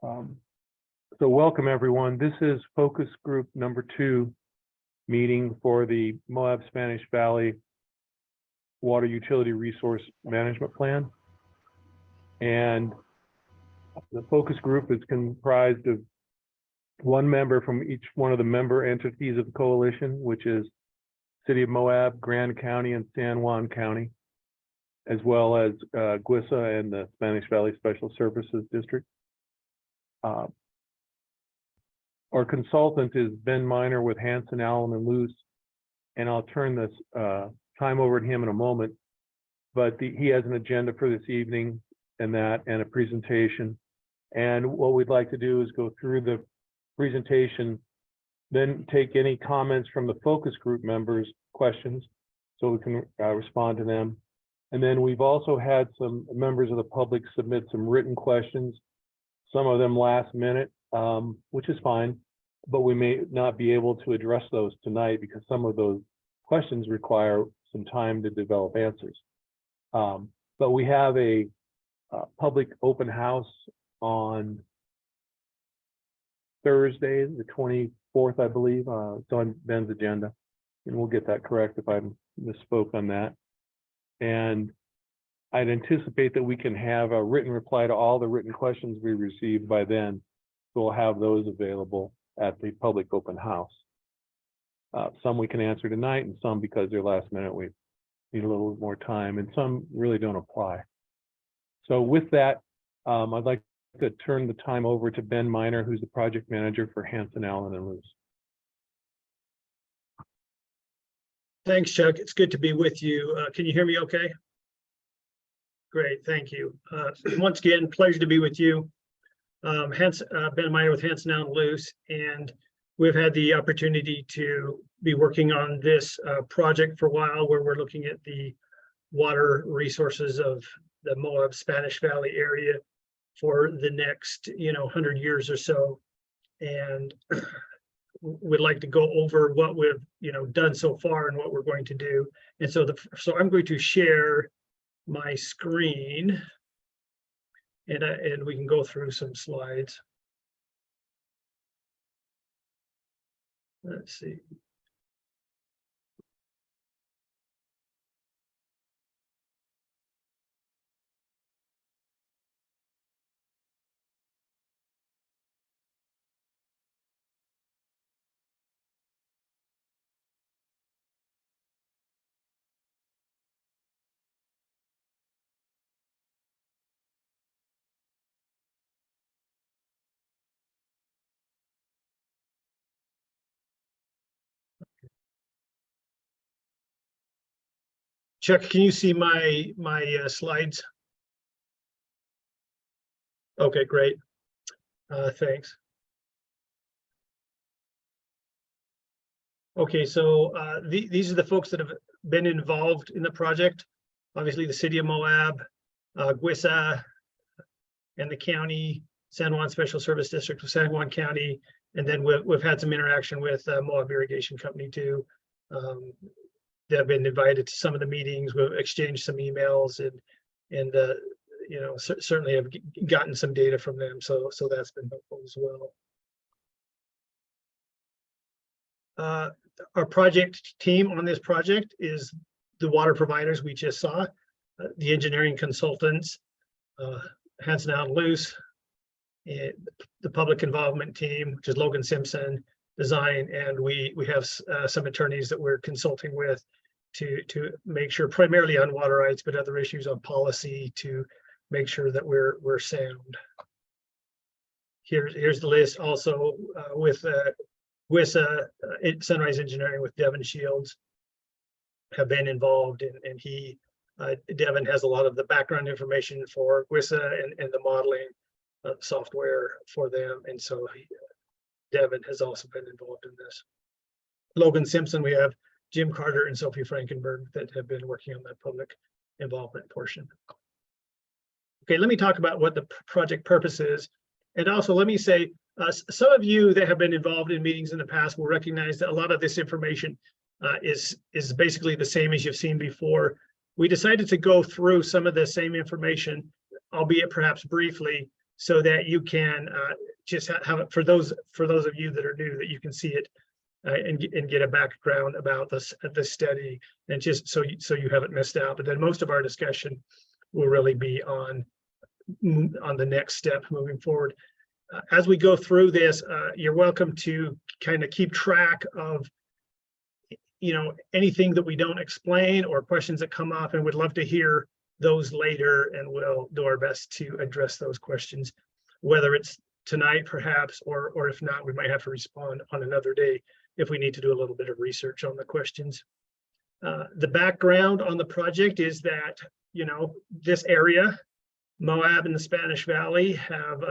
So welcome everyone. This is focus group number 2 meeting for the Moab Spanish Valley Water Utility Resource Management Plan. And the focus group is comprised of one member from each one of the member entities of the coalition, which is City of Moab, Grand County, and San Juan County, as well as GWISA and the Spanish Valley Special Services District. Our consultant is Ben Miner with Hanson, Allen, and Luce, and I'll turn this time over to him in a moment, but he has an agenda for this evening and a presentation. And what we'd like to do is go through the presentation, then take any comments from the focus group members' questions so we can respond to them. And then we've also had some members of the public submit some written questions, some of them last minute, which is fine, but we may not be able to address those tonight because some of those questions require some time to develop answers. But we have a public open house on Thursday, the 24th, I believe. It's on Ben's agenda, and we'll get that correct if I misspoke on that. And I'd anticipate that we can have a written reply to all the written questions we received by then. So we'll have those available at the public open house. Some we can answer tonight, and some, because they're last minute, we need a little more time, and some really don't apply. So with that, I'd like to turn the time over to Ben Miner, who's the project manager for Hanson, Allen, and Luce. Thanks, Chuck. It's good to be with you. Can you hear me okay? Great, thank you. Once again, pleasure to be with you. Ben Miner with Hanson, Allen, and Luce, and we've had the opportunity to be working on this project for a while, where we're looking at the water resources of the Moab Spanish Valley area for the next 100 years or so. And we'd like to go over what we've done so far and what we're going to do. And so I'm going to share my screen, and we can go through some slides. Let's see. Chuck, can you see my slides? Okay, great. Thanks. Okay, so these are the folks that have been involved in the project. Obviously, the City of Moab, GWISA, and the county, San Juan Special Service District of San Juan County, and then we've had some interaction with Moab Irrigation Company too. They've been invited to some of the meetings. We've exchanged some emails, and certainly have gotten some data from them. So that's been helpful as well. Our project team on this project is the water providers we just saw, the engineering consultants, Hanson, Allen, Luce, the public involvement team, which is Logan Simpson, design, and we have some attorneys that we're consulting with to make sure, primarily on water rights, but other issues on policy, to make sure that we're sound. Here's the list also with GWISA, Sunrise Engineering with Devin Shields have been involved, and Devin has a lot of the background information for GWISA and the modeling software for them, and so Devin has also been involved in this. Logan Simpson, we have Jim Carter and Sophie Frankenberg that have been working on that public involvement portion. Okay, let me talk about what the project purpose is. And also let me say, some of you that have been involved in meetings in the past will recognize that a lot of this information is basically the same as you've seen before. We decided to go through some of the same information, albeit perhaps briefly, so that you can just have it for those of you that are new, that you can see it and get a background about this study, and just so you haven't missed out. But then most of our discussion will really be on the next step moving forward. As we go through this, you're welcome to kind of keep track of, you know, anything that we don't explain or questions that come up, and would love to hear those later, and we'll do our best to address those questions, whether it's tonight perhaps, or if not, we might have to respond on another day if we need to do a little bit of research on the questions. The background on the project is that, you know, this area, Moab and the Spanish Valley, have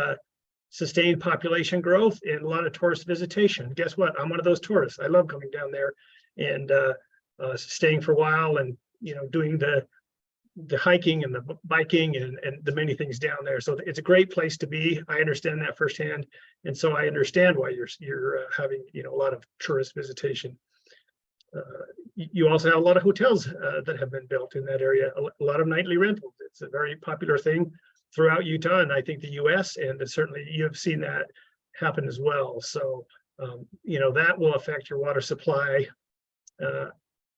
sustained population growth and a lot of tourist visitation. Guess what? I'm one of those tourists. I love coming down there and staying for a while, and, you know, doing the hiking and the biking and the many things down there. So it's a great place to be. I understand that firsthand. And so I understand why you're having, you know, a lot of tourist visitation. You also have a lot of hotels that have been built in that area, a lot of nightly rentals. It's a very popular thing throughout Utah, and I think the US, and certainly you have seen that happen as well. So, you know, that will affect your water supply,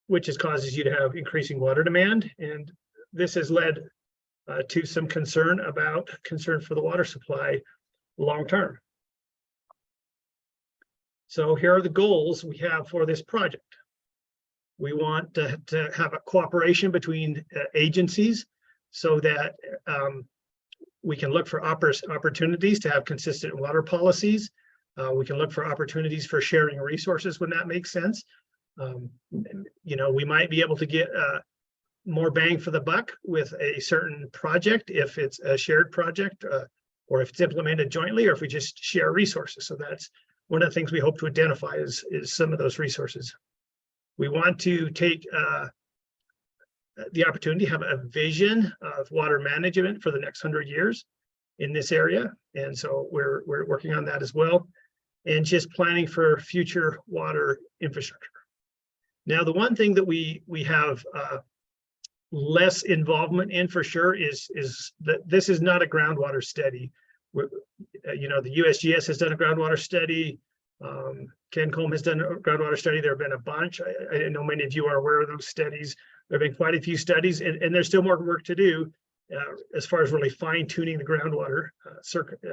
which causes you to have increasing water demand. And this has led to some concern for the water supply long term. So here are the goals we have for this project. We want to have a cooperation between agencies so that we can look for opportunities to have consistent water policies. We can look for opportunities for sharing resources when that makes sense. You know, we might be able to get more bang for the buck with a certain project if it's a shared project, or if it's implemented jointly, or if we just share resources. So that's one of the things we hope to identify is some of those resources. We want to take the opportunity to have a vision of water management for the next 100 years in this area. And so we're working on that as well, and just planning for future water infrastructure. Now, the one thing that we have less involvement in for sure is that this is not a groundwater study. You know, the USGS has done a groundwater study. Kencom has done a groundwater study. There have been a bunch. I know many of you are aware of those studies. There have been quite a few studies, and there's still more work to do as far as really fine tuning the groundwater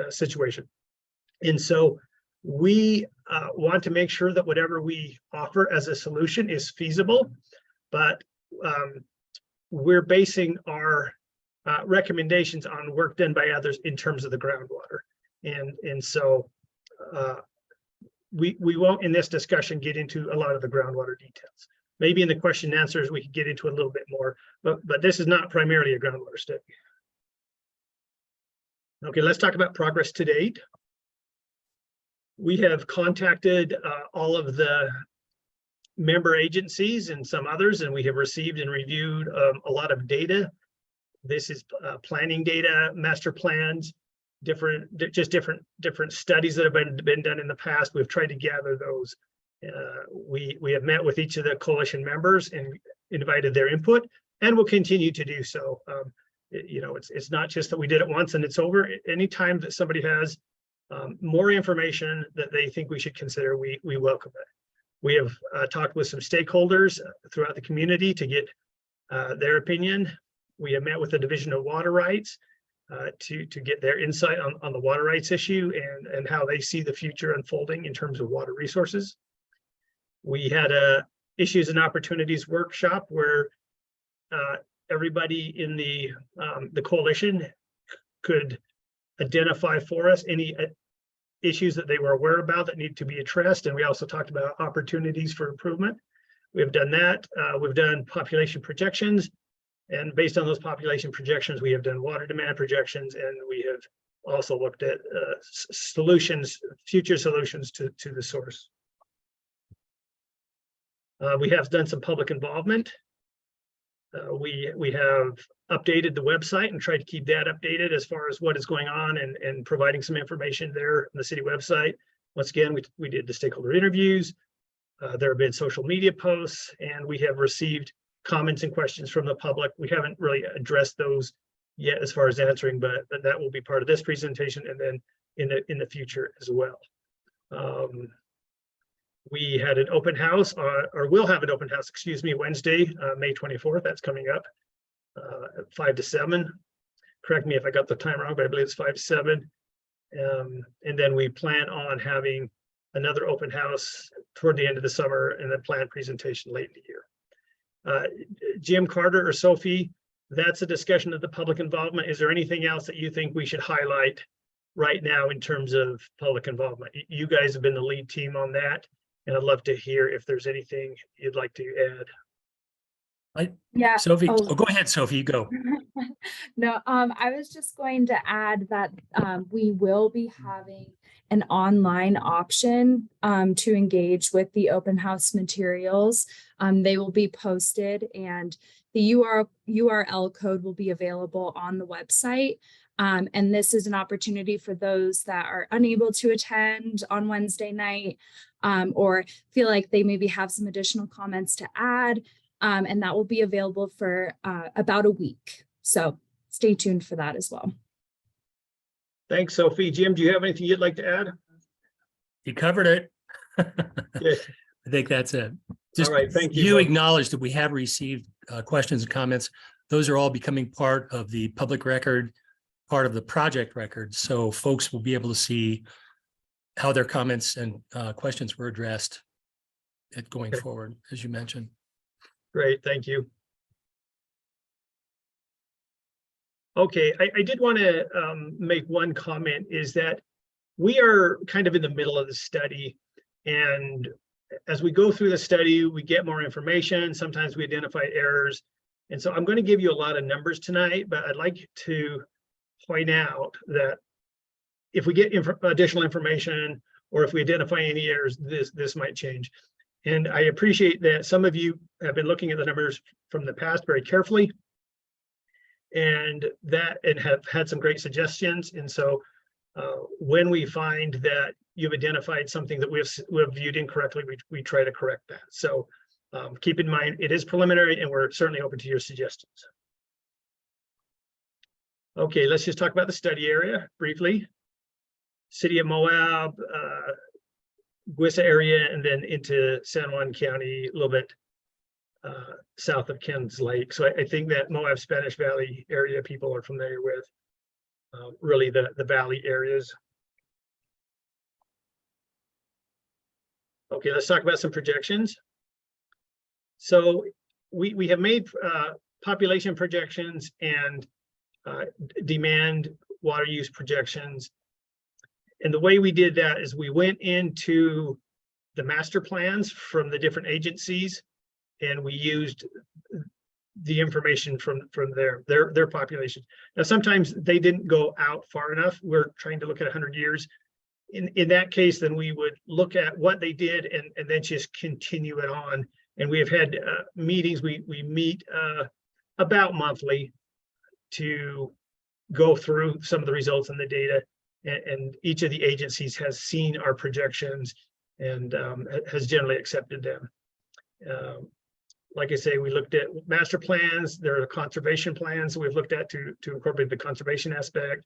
situation. And so we want to make sure that whatever we offer as a solution is feasible, but we're basing our recommendations on work done by others in terms of the groundwater. And so we won't in this discussion get into a lot of the groundwater details. Maybe in the question and answers we could get into a little bit more, but this is not primarily a groundwater study. Okay, let's talk about progress to date. We have contacted all of the member agencies and some others, and we have received and reviewed a lot of data. This is planning data, master plans, different studies that have been done in the past. We've tried to gather those. We have met with each of the coalition members and invited their input, and will continue to do so. You know, it's not just that we did it once and it's over. Anytime that somebody has more information that they think we should consider, we welcome it. We have talked with some stakeholders throughout the community to get their opinion. We have met with the Division of Water Rights to get their insight on the water rights issue and how they see the future unfolding in terms of water resources. We had a issues and opportunities workshop where everybody in the coalition could identify for us any issues that they were aware about that need to be addressed. And we also talked about opportunities for improvement. We have done that. We've done population projections. And based on those population projections, we have done water demand projections, and we have also looked at solutions, future solutions to the source. We have done some public involvement. We have updated the website and tried to keep that updated as far as what is going on and providing some information there on the city website. Once again, we did the stakeholder interviews. There have been social media posts, and we have received comments and questions from the public. We haven't really addressed those yet as far as answering, but that will be part of this presentation and then in the future as well. We had an open house, or will have an open house, excuse me, Wednesday, May 24th. That's coming up at 5 to 7. Correct me if I got the time wrong, but I believe it's 5 to 7. And then we plan on having another open house toward the end of the summer and then planned presentation late in the year. Jim, Carter, or Sophie, that's a discussion of the public involvement. Is there anything else that you think we should highlight right now in terms of public involvement? You guys have been the lead team on that, and I'd love to hear if there's anything you'd like to add. Yeah. Sophie, Oh. go ahead, Sophie, you go. No, I was just going to add that we will be having an online option to engage with the open house materials. They will be posted, and the URL code will be available on the website. And this is an opportunity for those that are unable to attend on Wednesday night or feel like they maybe have some additional comments to add. And that will be available for about a week. So stay tuned for that as well. Thanks, Sophie. Jim, do you have anything you'd like to add? You covered it. Yes. I think that's it. Just All right, thank you. You acknowledge that we have received questions and comments. Those are all becoming part of the public record, part of the project record. So folks will be able to see how their comments and questions were addressed going forward, as you mentioned. Great, thank you. Okay, I did want to make one comment, is that we are kind of in the middle of the study, and as we go through the study, we get more information. Sometimes we identify errors. And so I'm going to give you a lot of numbers tonight, but I'd like to point out that if we get additional information, or if we identify any errors, this might change. And I appreciate that some of you have been looking at the numbers from the past very carefully and have had some great suggestions. And so when we find that you've identified something that we've viewed incorrectly, we try to correct that. So keep in mind, it is preliminary and we're certainly open to your suggestions. Okay, let's just talk about the study area briefly. City of Moab, Gwissa area, and then into San Juan County, a little bit south of Ken's Lake. So I think that Moab Spanish Valley area people are familiar with, really the valley areas. Okay, let's talk about some projections. So we have made population projections and demand water use projections. And the way we did that is we went into the master plans from the different agencies, and we used the information from their population. Now, sometimes they didn't go out far enough. We're trying to look at 100 years. In that case, then we would look at what they did and then just continue it on. And we have had meetings, we meet about monthly to go through some of the results and the data. And each of the agencies has seen our projections and has generally accepted them. Like I say, we looked at master plans. There are conservation plans we've looked at to incorporate the conservation aspect.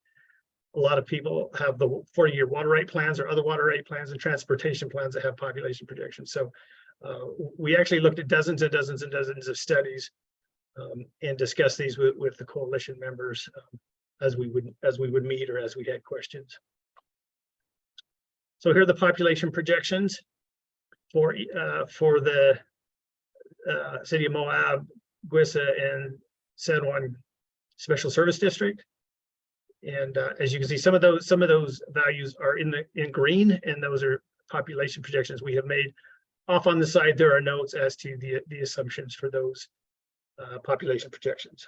A lot of people have the 40-year water right plans or other water right plans and transportation plans that have population projections. So we actually looked at dozens and dozens and dozens of studies and discussed these with the coalition members as we would meet or as we had questions. So here are the population projections for the City of Moab, Gwissa, and San Juan Special Service District. And as you can see, some of those values are in green, and those are population projections we have made. Off on the side, there are notes as to the assumptions for those population projections.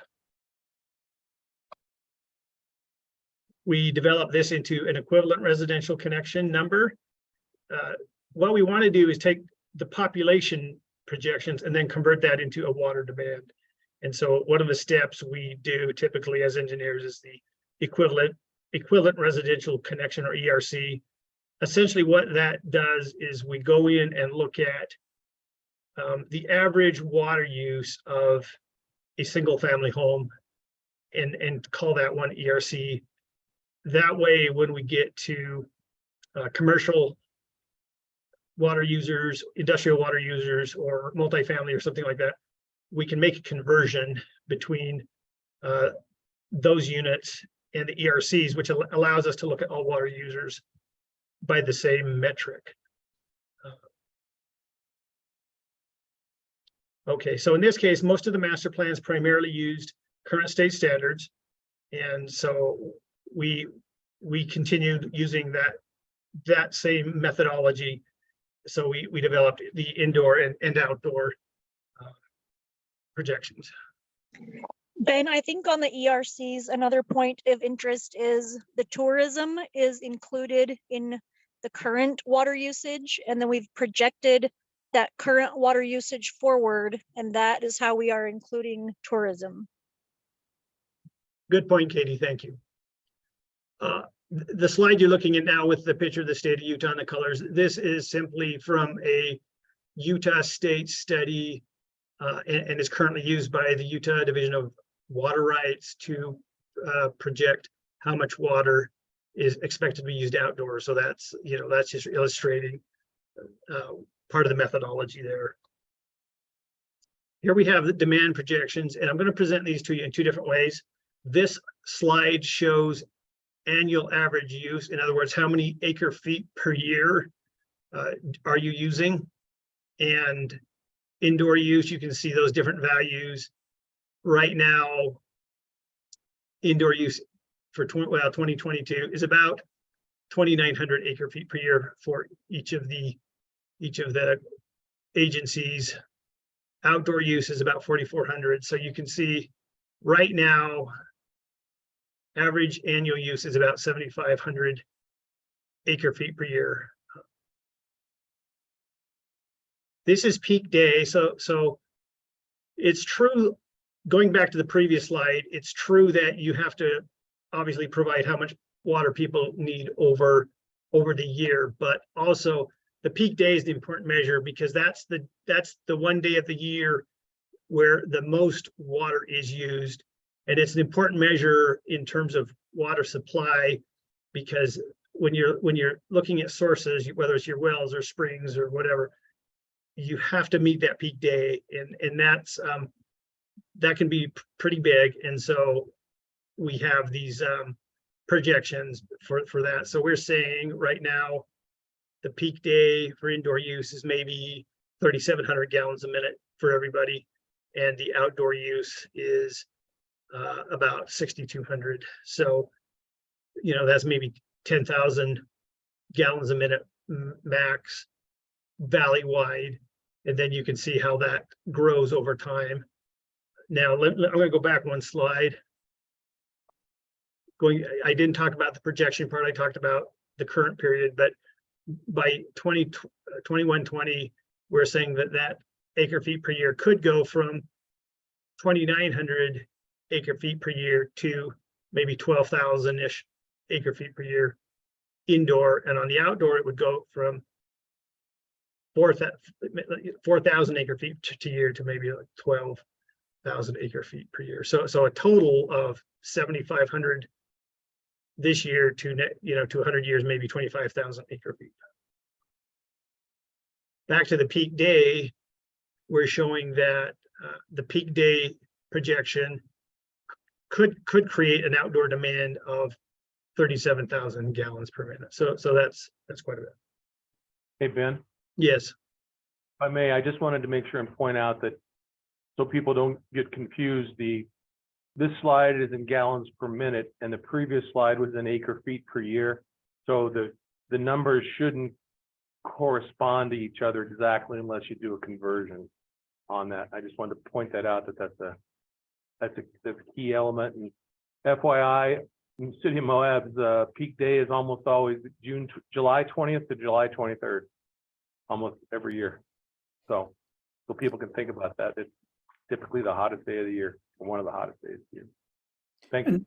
We developed this into an equivalent residential connection number. What we want to do is take the population projections and then convert that into a water demand. And so one of the steps we do typically as engineers is the equivalent residential connection, or ERC. Essentially what that does is we go in and look at the average water use of a single family home and call that one ERC. That way, when we get to commercial water users, industrial water users, or multifamily or something like that, we can make a conversion between those units and the ERCs, which allows us to look at all water users by the same metric. Okay, so in this case, most of the master plans primarily used current state standards. And so we continued using that same methodology. So we developed the indoor and outdoor projections. Ben, I think on the ERCs, another point of interest is the tourism is included in the current water usage, and then we've projected that current water usage forward, and that is how we are including tourism. Good point, Katie. Thank you. The slide you're looking at now with the picture of the state of Utah and the colors, this is simply from a Utah state study and is currently used by the Utah Division of Water Rights to project how much water is expected to be used outdoors. So that's, that's just illustrating part of the methodology there. Here we have the demand projections, and I'm going to present these to you in two different ways. This slide shows annual average use. In other words, how many acre feet per year are you using? And indoor use, you can see those different values. Right now, indoor use for 2022 is about 2,900 acre feet per year for each of the agencies. Outdoor use is about 4,400. So you can see right now, average annual use is about 7,500 acre feet per year. This is peak day. So it's true, going back to the previous slide, it's true that you have to obviously provide how much water people need over the year, but also the peak day is the important measure, because that's the one day of the year where the most water is used. And it's an important measure in terms of water supply, because when you're looking at sources, whether it's your wells or springs or whatever, you have to meet that peak day, and that's that can be pretty big. And so we have these projections for that. So we're saying right now, the peak day for indoor use is maybe 3,700 gallons a minute for everybody, and the outdoor use is about 6,200. So, that's maybe 10,000 gallons a minute max, valley-wide, and then you can see how that grows over time. Now, I'm going to go back one slide. I didn't talk about the projection part. I talked about the current period, but by 2021-20, we're saying that acre feet per year could go from 2,900 acre feet per year to maybe 12,000-ish acre feet per year indoor, and on the outdoor it would go from 4,000 acre feet to year to maybe like 12,000 acre feet per year. So a total of 7,500 this year to 100 years, maybe 25,000 acre feet. Back to the peak day, we're showing that the peak day projection could create an outdoor demand of 37,000 gallons per minute. So that's quite a bit. Hey, Ben, Yes. if I may, I just wanted to make sure and point out that so people don't get confused, this slide is in gallons per minute and the previous slide was in acre feet per year. So the numbers shouldn't correspond to each other exactly unless you do a conversion on that. I just wanted to point that out, that's a key element. And FYI, in City of Moab's peak day is almost always July 20th to July 23rd, almost every year. So people can think about that. It's typically the hottest day of the year, or one of the hottest days of the year. Thank you.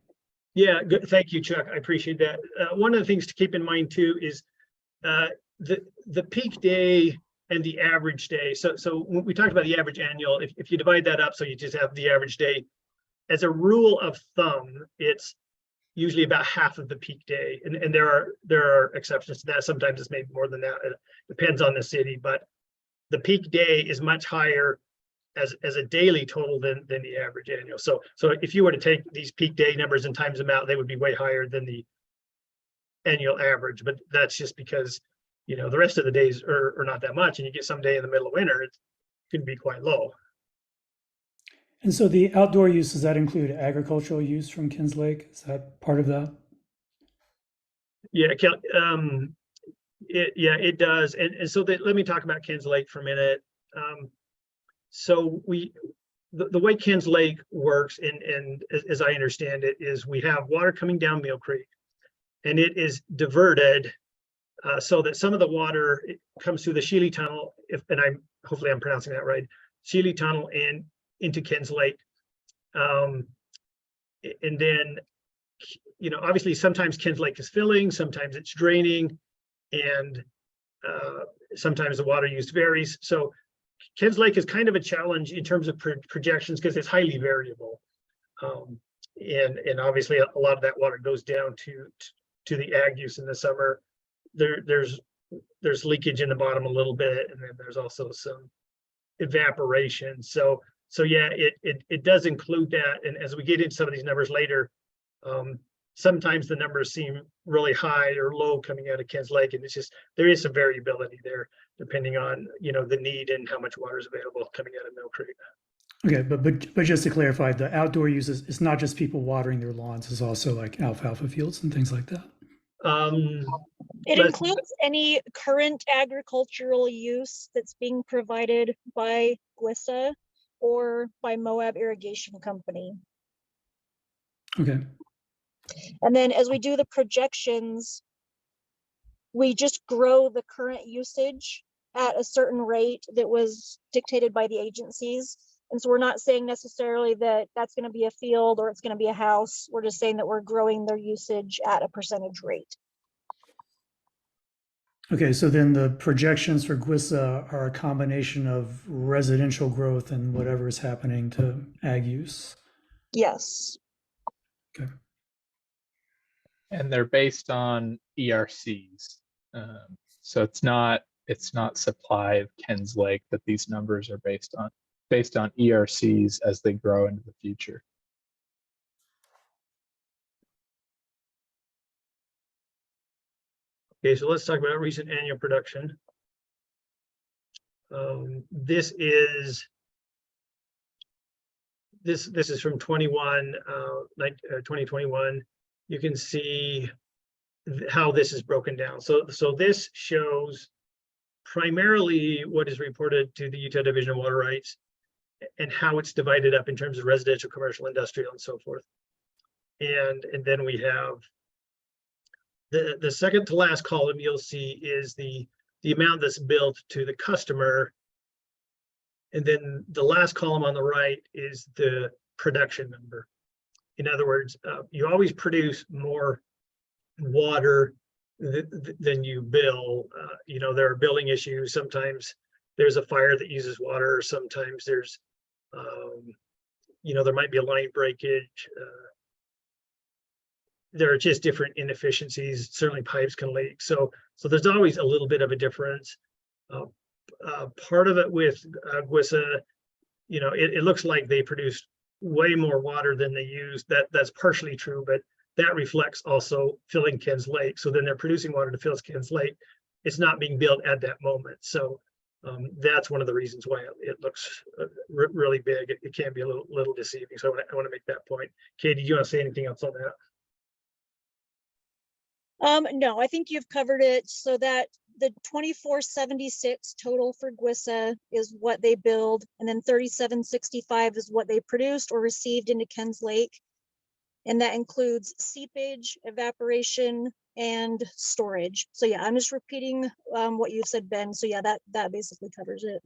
Yeah, good. Thank you, Chuck. I appreciate that. One of the things to keep in mind too is the peak day and the average day. So when we talked about the average annual, if you divide that up, so you just have the average day, as a rule of thumb, it's usually about half of the peak day. And there are exceptions to that. Sometimes it's maybe more than that. It depends on the city, but the peak day is much higher as a daily total than the average annual. So if you were to take these peak day numbers and times them out, they would be way higher than the annual average. But that's just because, you know, the rest of the days are not that much, and you get some day in the middle of winter, it can be quite low. And so the outdoor use, does that include agricultural use from Kins Lake? Is that part of that? Yeah, it does. And so let me talk about Kins Lake for a minute. So the way Kins Lake works, and as I understand it, is we have water coming down Mill Creek, and it is diverted so that some of the water comes through the Shealy Tunnel, hopefully I'm pronouncing that right, Shealy Tunnel and into Kins Lake. And then, you know, obviously sometimes Kins Lake is filling, sometimes it's draining, and sometimes the water use varies. So Kins Lake is kind of a challenge in terms of projections because it's highly variable. And obviously a lot of that water goes down to the ag use in the summer. There's leakage in the bottom a little bit, and then there's also some evaporation. So yeah, it does include that. And as we get into some of these numbers later, sometimes the numbers seem really high or low coming out of Kins Lake, and it's just, there is some variability there depending on, you know, the need and how much water is available coming out of Mill Creek. Okay, but just to clarify, the outdoor uses, it's not just people watering their lawns, it's also like alfalfa fields and things like that. It But- includes any current agricultural use that's being provided by GWISA or by Moab Irrigation Company. Okay, And then as we do the projections, we just grow the current usage at a certain rate that was dictated by the agencies. And so we're not saying necessarily that that's going to be a field or it's going to be a house. We're just saying that we're growing their usage at a percentage rate. okay, so then the projections for GWISA are a combination of residential growth and whatever is happening to ag use. Yes. Okay. And they're based on ERCs. So it's not supply of Kins Lake that these numbers are based on ERCs as they grow into the future. Okay, so let's talk about recent annual production. This is from 2021. You can see how this is broken down. So this shows primarily what is reported to the Utah Division of Water Rights and how it's divided up in terms of residential, commercial, industrial, and so forth. And then we have the second to last column you'll see is the amount that's billed to the customer. And then the last column on the right is the production number. In other words, you always produce more water than you bill. You know, there are billing issues. Sometimes there's a fire that uses water. Sometimes there's, you know, there might be a line breakage. There are just different inefficiencies. Certainly pipes can leak. So there's always a little bit of a difference. Part of it with GWISA, you know, it looks like they produce way more water than they use. That's partially true, but that reflects also filling Kins Lake. So then they're producing water to fill Kins Lake. It's not being billed at that moment. So that's one of the reasons why it looks really big. It can be a little deceiving. So I want to make that point. Katie, do you want to say anything else on that? No, I think you've covered it. So that the 2476 total for GWISA is what they billed, and then 3765 is what they produced or received into Kins Lake. And that includes seepage, evaporation, and storage. So yeah, I'm just repeating what you said, Ben. So yeah, that basically covers it.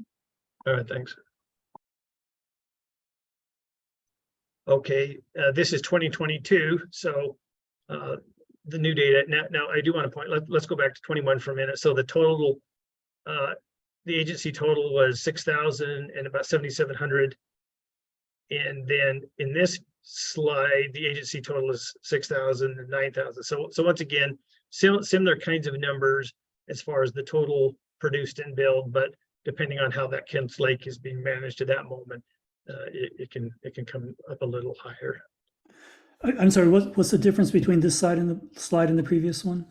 All right, thanks. Okay, this is 2022. So the new data. Now I do want to point, let's go back to 21 for a minute. So the total, the agency total was 6,000 and about 7,700. And then in this slide, the agency total is 6,000 and 9,000. So once again, similar kinds of numbers as far as the total produced and billed, but depending on how that Kent's Lake is being managed at that moment, it can come up a little higher. I'm sorry, what's the difference between this slide and the previous one?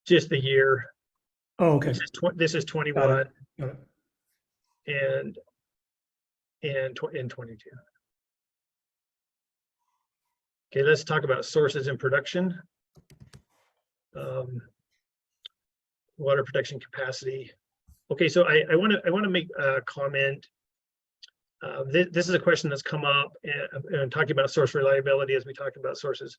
Just the year. Oh, okay. This is 21 Got it. and 22. Okay, let's talk about sources and production. Water production capacity. Okay, so I want to make a comment. This is a question that's come up and talking about source reliability as we talk about sources.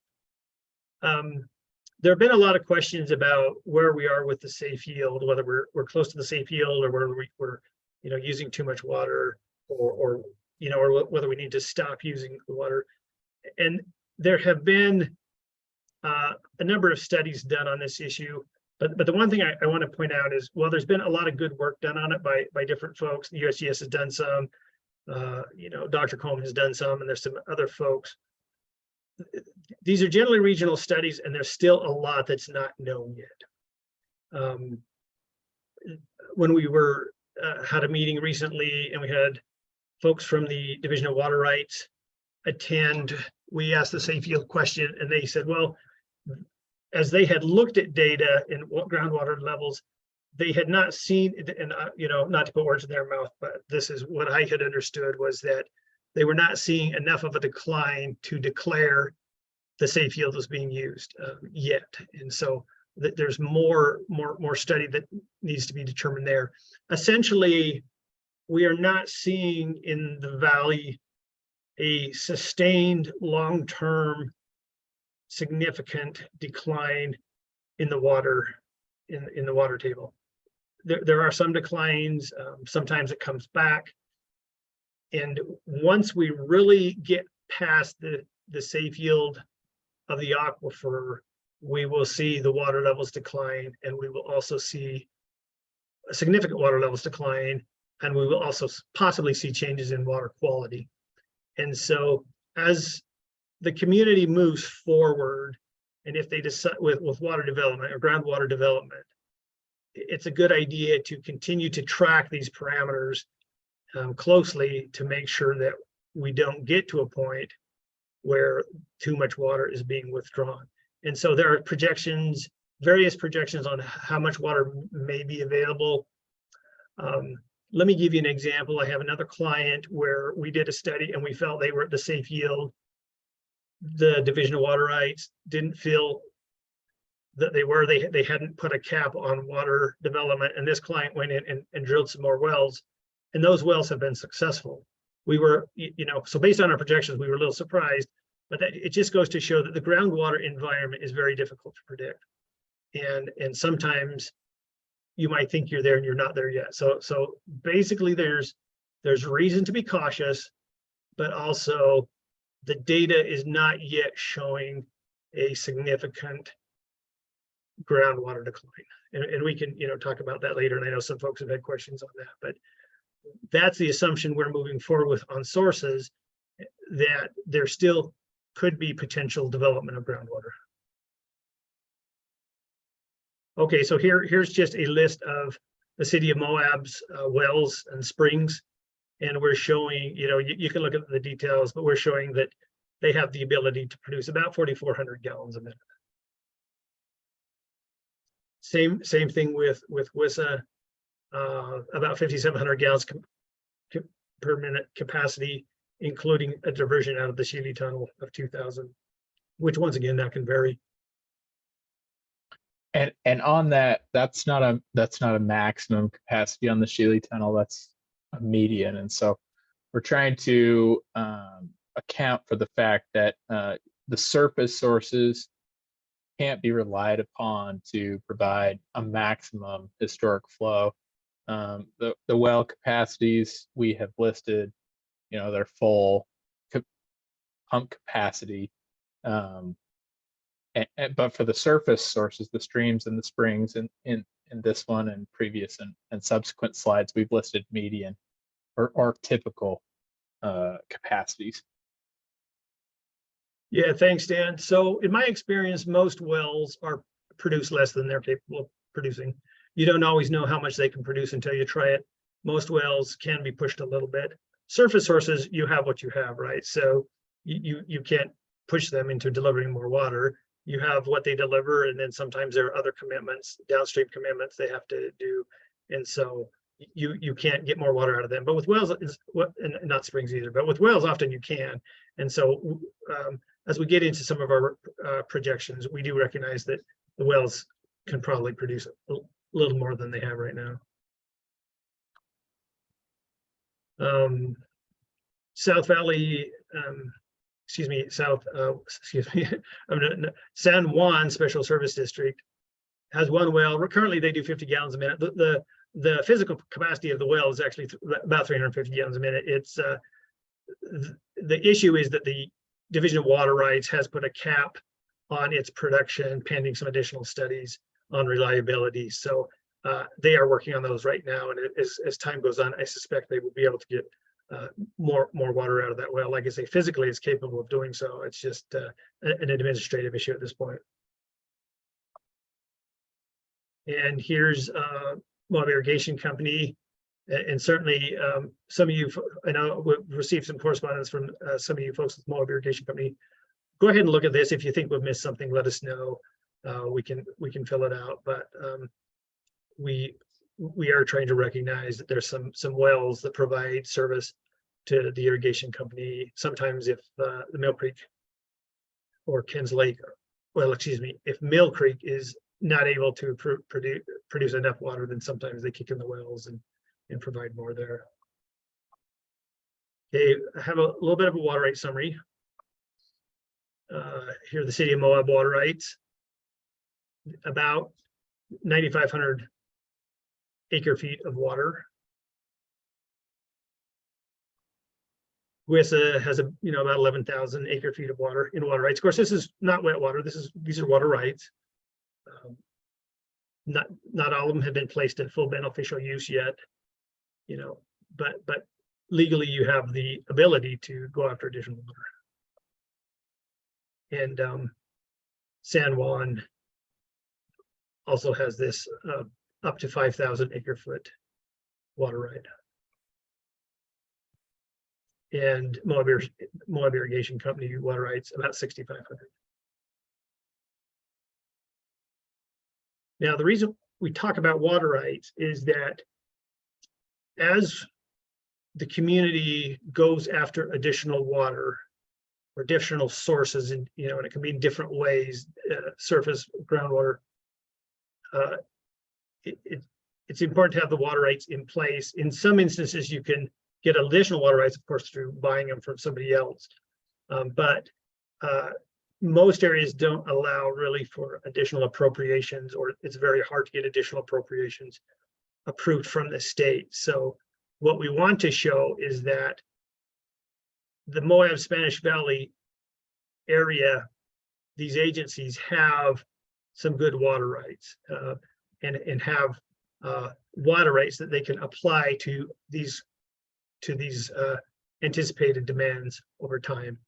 There have been a lot of questions about where we are with the safe yield, whether we're close to the safe yield or whether we're using too much water, or whether we need to stop using the water. And there have been a number of studies done on this issue, but the one thing I want to point out is, well, there's been a lot of good work done on it by different folks. The USGS has done some, Dr. Coleman has done some, and there's some other folks. These are generally regional studies, and there's still a lot that's not known yet. When we had a meeting recently, and we had folks from the Division of Water Rights attend, we asked the safe yield question, and they said, well, as they had looked at data in groundwater levels, they had not seen, and not to put words in their mouth, but this is what I had understood, was that they were not seeing enough of a decline to declare the safe yield was being used yet. And so there's more study that needs to be determined there. Essentially, we are not seeing in the valley a sustained long-term significant decline in the water, in the water table. There are some declines, sometimes it comes back. And once we really get past the safe yield of the aquifer, we will see the water levels decline, and we will also see a significant water levels decline, and we will also possibly see changes in water quality. And so as the community moves forward, and if they decide with water development or groundwater development, it's a good idea to continue to track these parameters closely to make sure that we don't get to a point where too much water is being withdrawn. And so there are projections, various projections on how much water may be available. Let me give you an example. I have another client where we did a study and we felt they were at the safe yield. The Division of Water Rights didn't feel that they were. They hadn't put a cap on water development, and this client went in and drilled some more wells, and those wells have been successful. We were, so based on our projections, we were a little surprised, but it just goes to show that the groundwater environment is very difficult to predict. And sometimes you might think you're there and you're not there yet. So basically there's reason to be cautious, but also the data is not yet showing a significant groundwater decline. And we can, talk about that later. And I know some folks have had questions on that, but that's the assumption we're moving forward with on sources, that there still could be potential development of groundwater. Okay, so here's just a list of the city of Moab's wells and springs. And we're showing, you can look at the details, but we're showing that they have the ability to produce about 4,400 gallons a minute. Same thing with WISA, about 5,700 gallons per minute capacity, including a diversion out of the Shealy Tunnel of 2,000, which once again, that can vary. And on that, that's not a maximum capacity on the Shealy Tunnel. That's a median, and so we're trying to account for the fact that the surface sources can't be relied upon to provide a maximum historic flow. The well capacities we have listed, their full pump capacity. But for the surface sources, the streams and the springs in this one and previous and subsequent slides, we've listed median or typical capacities. Yeah, thanks, Dan. So in my experience, most wells are produce less than they're capable of producing. You don't always know how much they can produce until you try it. Most wells can be pushed a little bit. Surface sources, you have what you have, right? So you can't push them into delivering more water. You have what they deliver, and then sometimes there are other commitments, downstream commitments they have to do. And so you can't get more water out of them. But with wells, and not springs either, but with wells, often you can. And so as we get into some of our projections, we do recognize that the wells can probably produce a little more than they have right now. South Valley, San Juan Special Service District has one well. Currently, they do 50 gallons a minute. The physical capacity of the well is actually about 350 gallons a minute. It's the issue is that the Division of Water Rights has put a cap on its production pending some additional studies on reliability. So they are working on those right now, and as time goes on, I suspect they will be able to get more water out of that well. Like I say, physically it's capable of doing so. It's just an administrative issue at this point. And here's Moab Irrigation Company, and certainly some of you, I know we've received some correspondence from some of you folks with Moab Irrigation Company. Go ahead and look at this. If you think we've missed something, let us know. We can fill it out, but we are trying to recognize that there's some wells that provide service to the irrigation company. Sometimes if the Mill Creek or Ken's Lake, well, excuse me, if Mill Creek is not able to produce enough water, then sometimes they kick in the wells and provide more there. Okay, I have a little bit of a water right summary. Here, the city of Moab water rights, about 9,500 acre feet of water. WISA has about 11,000 acre feet of water in water rights. Of course, this is not wet water. These are water rights. Not all of them have been placed in full beneficial use yet, but legally you have the ability to go after additional water. And San Juan also has this up to 5,000 acre foot water right. And Moab Irrigation Company water rights about 6,500. Now, the reason we talk about water rights is that as the community goes after additional water or additional sources, and and it can be in different ways, surface, groundwater, it's important to have the water rights in place. In some instances, you can get additional water rights, of course, through buying them from somebody else. But most areas don't allow really for additional appropriations, or it's very hard to get additional appropriations approved from the state. So what we want to show is that the Moab Spanish Valley area, these agencies have some good water rights and have water rights that they can apply to these anticipated demands over time.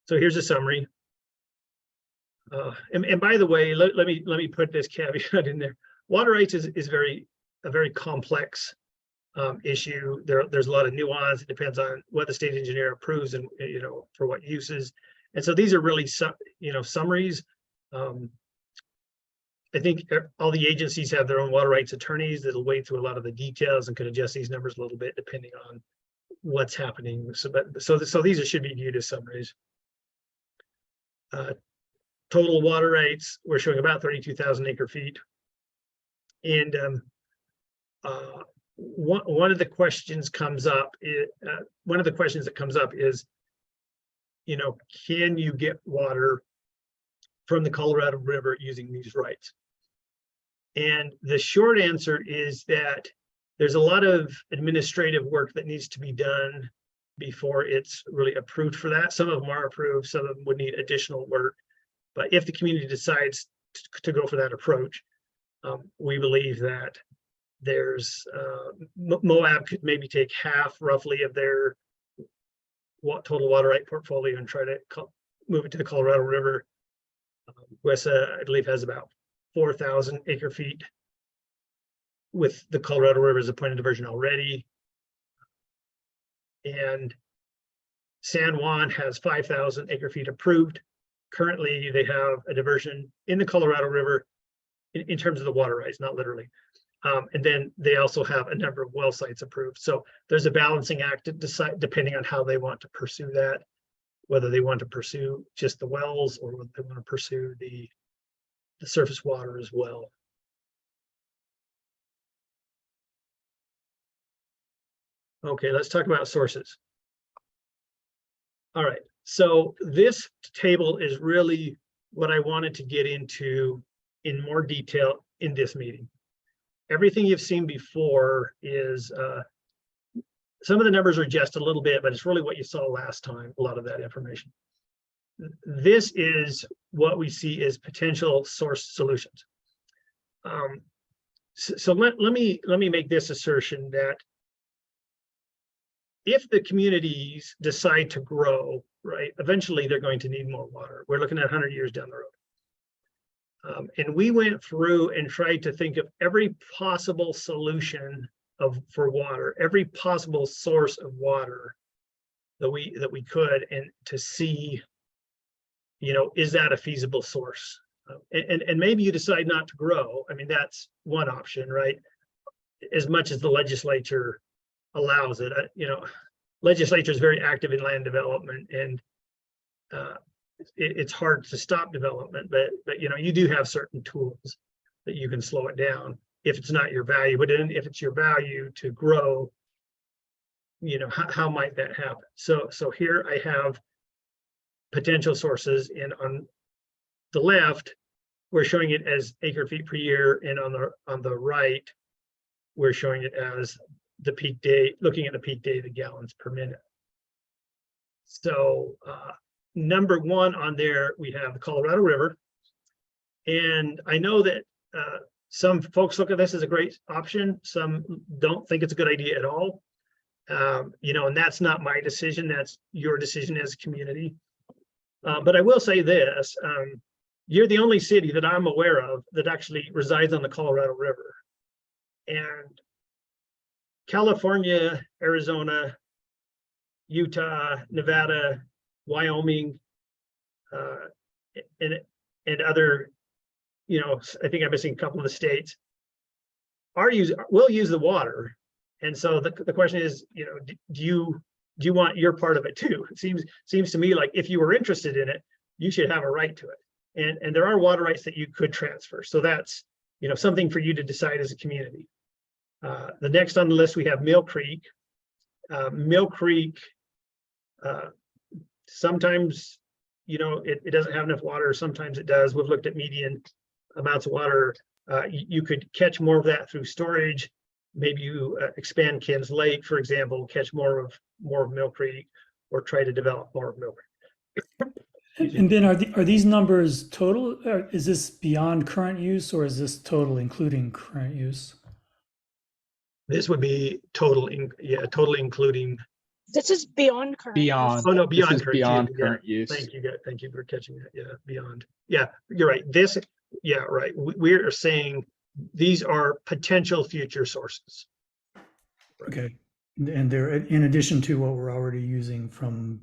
So here's a summary. And by the way, let me put this caveat in there. Water rights is a very complex issue. There's a lot of nuance. It depends on what the state engineer approves and for what uses. And so these are really summaries. I think all the agencies have their own water rights attorneys that'll wade through a lot of the details and could adjust these numbers a little bit depending on what's happening. So these should be viewed as summaries. Total water rights, we're showing about 32,000 acre feet. And one of the questions comes up. One of the questions that comes up is, can you get water from the Colorado River using these rights? And the short answer is that there's a lot of administrative work that needs to be done before it's really approved for that. Some of them are approved, some of them would need additional work. But if the community decides to go for that approach, we believe that there's Moab could maybe take half roughly of their total water right portfolio and try to move it to the Colorado River. WESA, I believe, has about 4,000 acre feet with the Colorado River as a point of diversion already. And San Juan has 5,000 acre feet approved. Currently, they have a diversion in the Colorado River in terms of the water rights, not literally. And then they also have a number of well sites approved. So there's a balancing act to decide, depending on how they want to pursue that, whether they want to pursue just the wells or whether they want to pursue the surface water as well. Okay, let's talk about sources. All right, so this table is really what I wanted to get into in more detail in this meeting. Everything you've seen before is, some of the numbers are just a little bit, but it's really what you saw last time, a lot of that information. This is what we see as potential source solutions. So let me make this assertion that if the communities decide to grow, right, eventually they're going to need more water. We're looking at 100 years down the road. And we went through and tried to think of every possible solution for water, every possible source of water that we could, and to see, you know, is that a feasible source? And maybe you decide not to grow. I mean, that's one option, right? As much as the legislature allows it, you know, legislature is very active in land development, and it's hard to stop development, but you know, you do have certain tools that you can slow it down if it's not your value. But then if it's your value to grow, you know, how might that happen? So here I have potential sources, and on the left we're showing it as acre feet per year, and on the right we're showing it as the peak day, looking at the peak day, the gallons per minute. So number one on there, we have the Colorado River. And I know that some folks look at this as a great option. Some don't think it's a good idea at all. You know, and that's not my decision. That's your decision as a community. But I will say this, you're the only city that I'm aware of that actually resides on the Colorado River. And California, Arizona, Utah, Nevada, Wyoming, and other, you know, I think I'm missing a couple of the states, will use the water. And so the question is, you know, do you want your part of it too? It seems to me like if you were interested in it, you should have a right to it. And there are water rights that you could transfer. So that's, you know, something for you to decide as a community. The next on the list, we have Mill Creek. Mill Creek, sometimes, you know, it doesn't have enough water. Sometimes it does. We've looked at median amounts of water. You could catch more of that through storage. Maybe you expand Ken's Lake, for example, catch more of Mill Creek, or try to develop more of Mill Creek. And Ben, are these numbers total? Or is this beyond current use, or is this total including current use? This would be total, totally including. This is beyond current. use. Beyond. Oh no, beyond This is current. beyond Yeah, current use. Thank you for catching that. Yeah, beyond. Yeah, you're right. This, yeah, right. We're saying these are potential future sources. Okay, and they're in addition to what we're already using from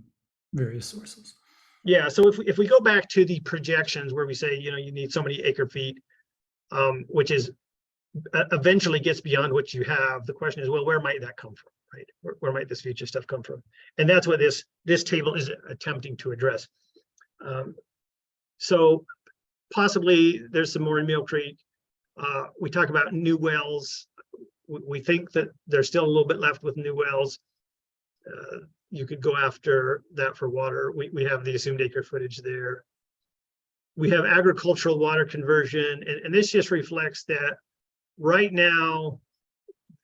various sources. Yeah, so if we go back to the projections where we say, you know, you need so many acre feet, which is eventually gets beyond what you have. The question is, well, where might that come from, right? Where might this future stuff come from? And that's what this table is attempting to address. So possibly there's some more in Mill Creek. We talk about new wells. We think that there's still a little bit left with new wells. You could go after that for water. We have the assumed acre footage there. We have agricultural water conversion, and this just reflects that right now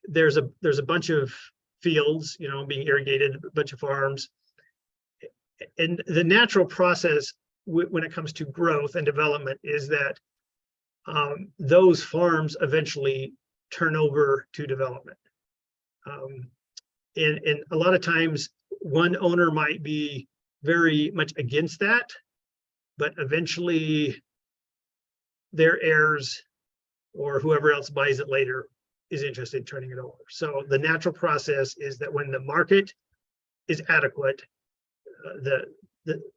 there's a bunch of fields, you know, being irrigated, a bunch of farms. And the natural process when it comes to growth and development is that those farms eventually turn over to development. And a lot of times, one owner might be very much against that, but eventually their heirs or whoever else buys it later is interested in turning it over. So the natural process is that when the market is adequate,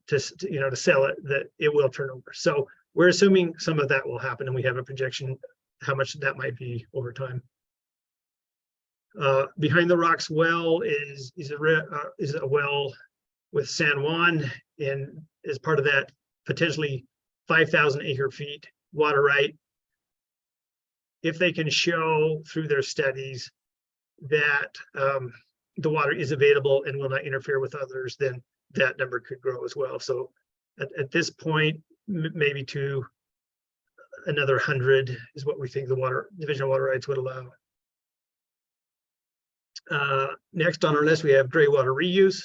to sell it, that it will turn over. So we're assuming some of that will happen, and we have a projection how much that might be over time. Behind the Rocks well is a well with San Juan, and as part of that, potentially 5,000 acre feet water right. If they can show through their studies that the water is available and will not interfere with others, then that number could grow as well. So at this point, maybe to another 100 is what we think the division of water rights would allow. Next on our list, we have gray water reuse.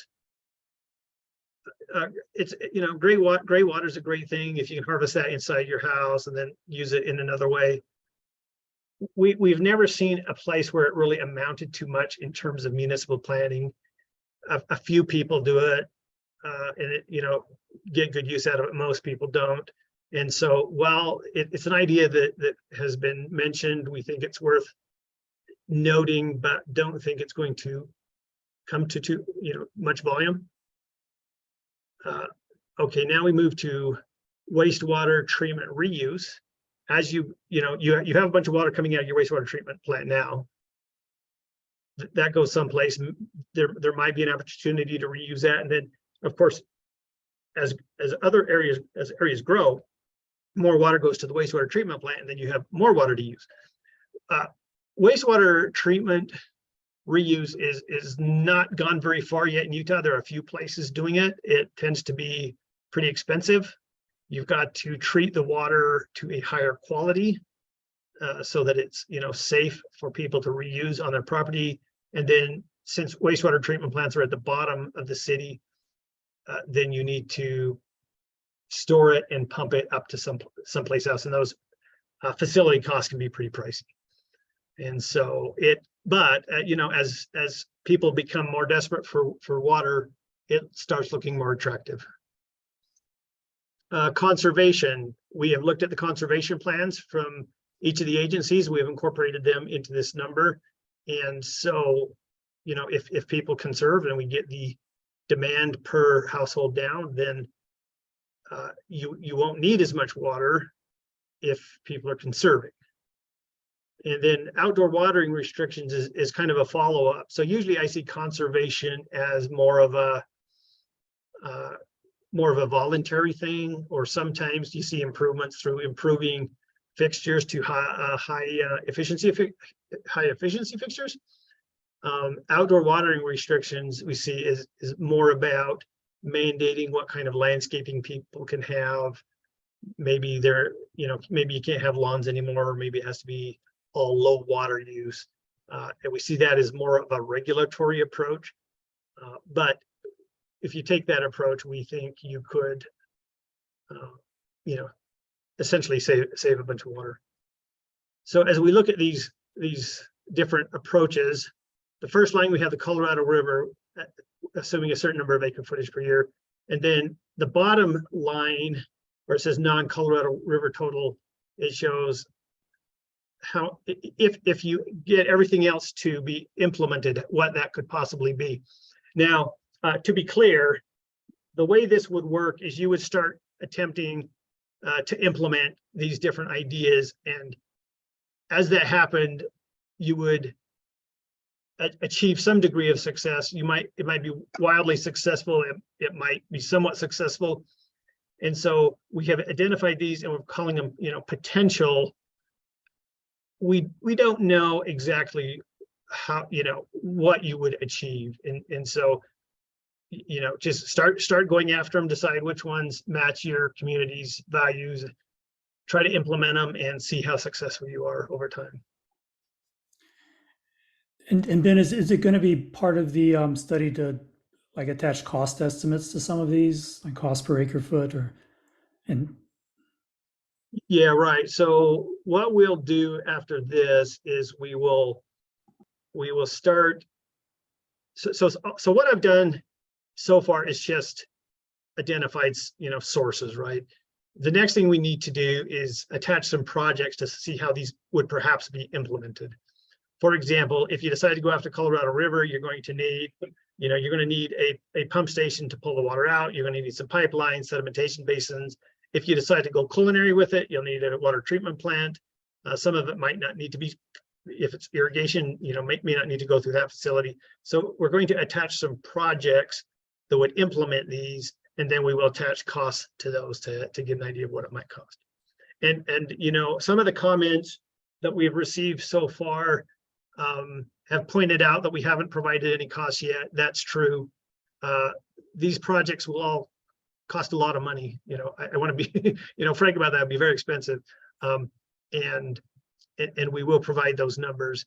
It's, gray water is a great thing if you can harvest that inside your house and then use it in another way. We've never seen a place where it really amounted to much in terms of municipal planning. A few people do it, and it, get good use out of it. Most people don't. And so while it's an idea that has been mentioned, we think it's worth noting, but don't think it's going to come to much volume. Okay, now we move to wastewater treatment reuse. As you have a bunch of water coming out of your wastewater treatment plant now. That goes someplace. There might be an opportunity to reuse that, and then of course, as areas grow, more water goes to the wastewater treatment plant, and then you have more water to use. Wastewater treatment reuse is not gone very far yet in Utah. There are a few places doing it. It tends to be pretty expensive. You've got to treat the water to a higher quality so that it's safe for people to reuse on their property. And then since wastewater treatment plants are at the bottom of the city, then you need to store it and pump it up to someplace else. And those facility costs can be pretty pricey. And so as people become more desperate for water, it starts looking more attractive. Conservation, we have looked at the conservation plans from each of the agencies. We have incorporated them into this number. And so, if people conserve and we get the demand per household down, then you won't need as much water if people are conserving. And then outdoor watering restrictions is kind of a follow-up. So usually I see conservation as more of a voluntary thing, or sometimes you see improvements through improving fixtures to high efficiency fixtures. Outdoor watering restrictions we see is more about mandating what kind of landscaping people can have. Maybe maybe you can't have lawns anymore, or maybe it has to be all low water use. And we see that as more of a regulatory approach. But if you take that approach, we think you could, essentially save a bunch of water. So as we look at these different approaches, the first line, we have the Colorado River, assuming a certain number of acre footage per year. And then the bottom line, where it says non-Colorado River total, it shows how, if you get everything else to be implemented, what that could possibly be. Now, to be clear, the way this would work is you would start attempting to implement these different ideas, and as that happened, you would achieve some degree of success. It might be wildly successful. It might be somewhat successful, and so we have identified these, and we're calling them, potential. We don't know exactly how, what you would achieve, and so, just start going after them, decide which ones match your community's values, try to implement them, and see how successful you are over time. And Ben, is it going to be part of the study to attach cost estimates to some of these, like cost per acre foot, Yeah, right. So what we'll do after this is we will start So what I've done so far is just identified, sources, right? The next thing we need to do is attach some projects to see how these would perhaps be implemented. For example, if you decide to go after Colorado River, you're going to need, you're going to need a pump station to pull the water out. You're going to need some pipelines, sedimentation basins. If you decide to go culinary with it, you'll need a water treatment plant. Some of it might not need to be, if it's irrigation, may not need to go through that facility. So we're going to attach some projects that would implement these, and then we will attach costs to those to get an idea of what it might cost. And some of the comments that we've received so far have pointed out that we haven't provided any costs yet. That's true. These projects will all cost a lot of money. I want to be, frank about that. It'd be very expensive. And we will provide those numbers.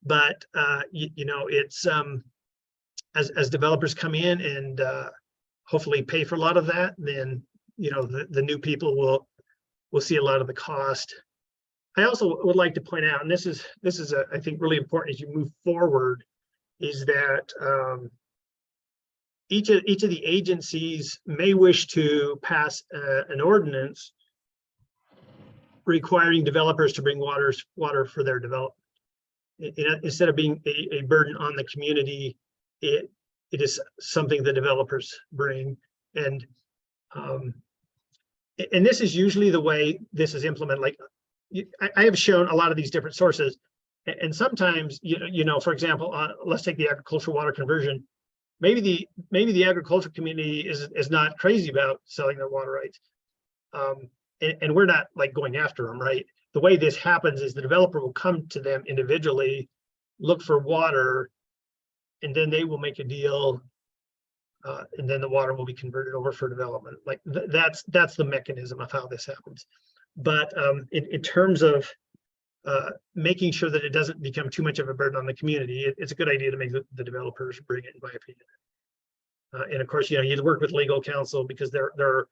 But, it's as developers come in and hopefully pay for a lot of that, then, the new people will see a lot of the cost. I also would like to point out, and this is I think really important as you move forward, is that each of the agencies may wish to pass an ordinance requiring developers to bring water for their development. Instead of being a burden on the community, it is something the developers bring. And this is usually the way this is implemented. Like, I have shown a lot of these different sources, and sometimes, for example, let's take the agricultural water conversion. Maybe the agricultural community is not crazy about selling their water rights, and we're not like going after them, right? The way this happens is the developer will come to them individually, look for water, and then they will make a deal, and then the water will be converted over for development. Like that's the mechanism of how this happens. But in terms of making sure that it doesn't become too much of a burden on the community, it's a good idea to make the developers bring it, in my opinion. And of course, you work with legal counsel, because there are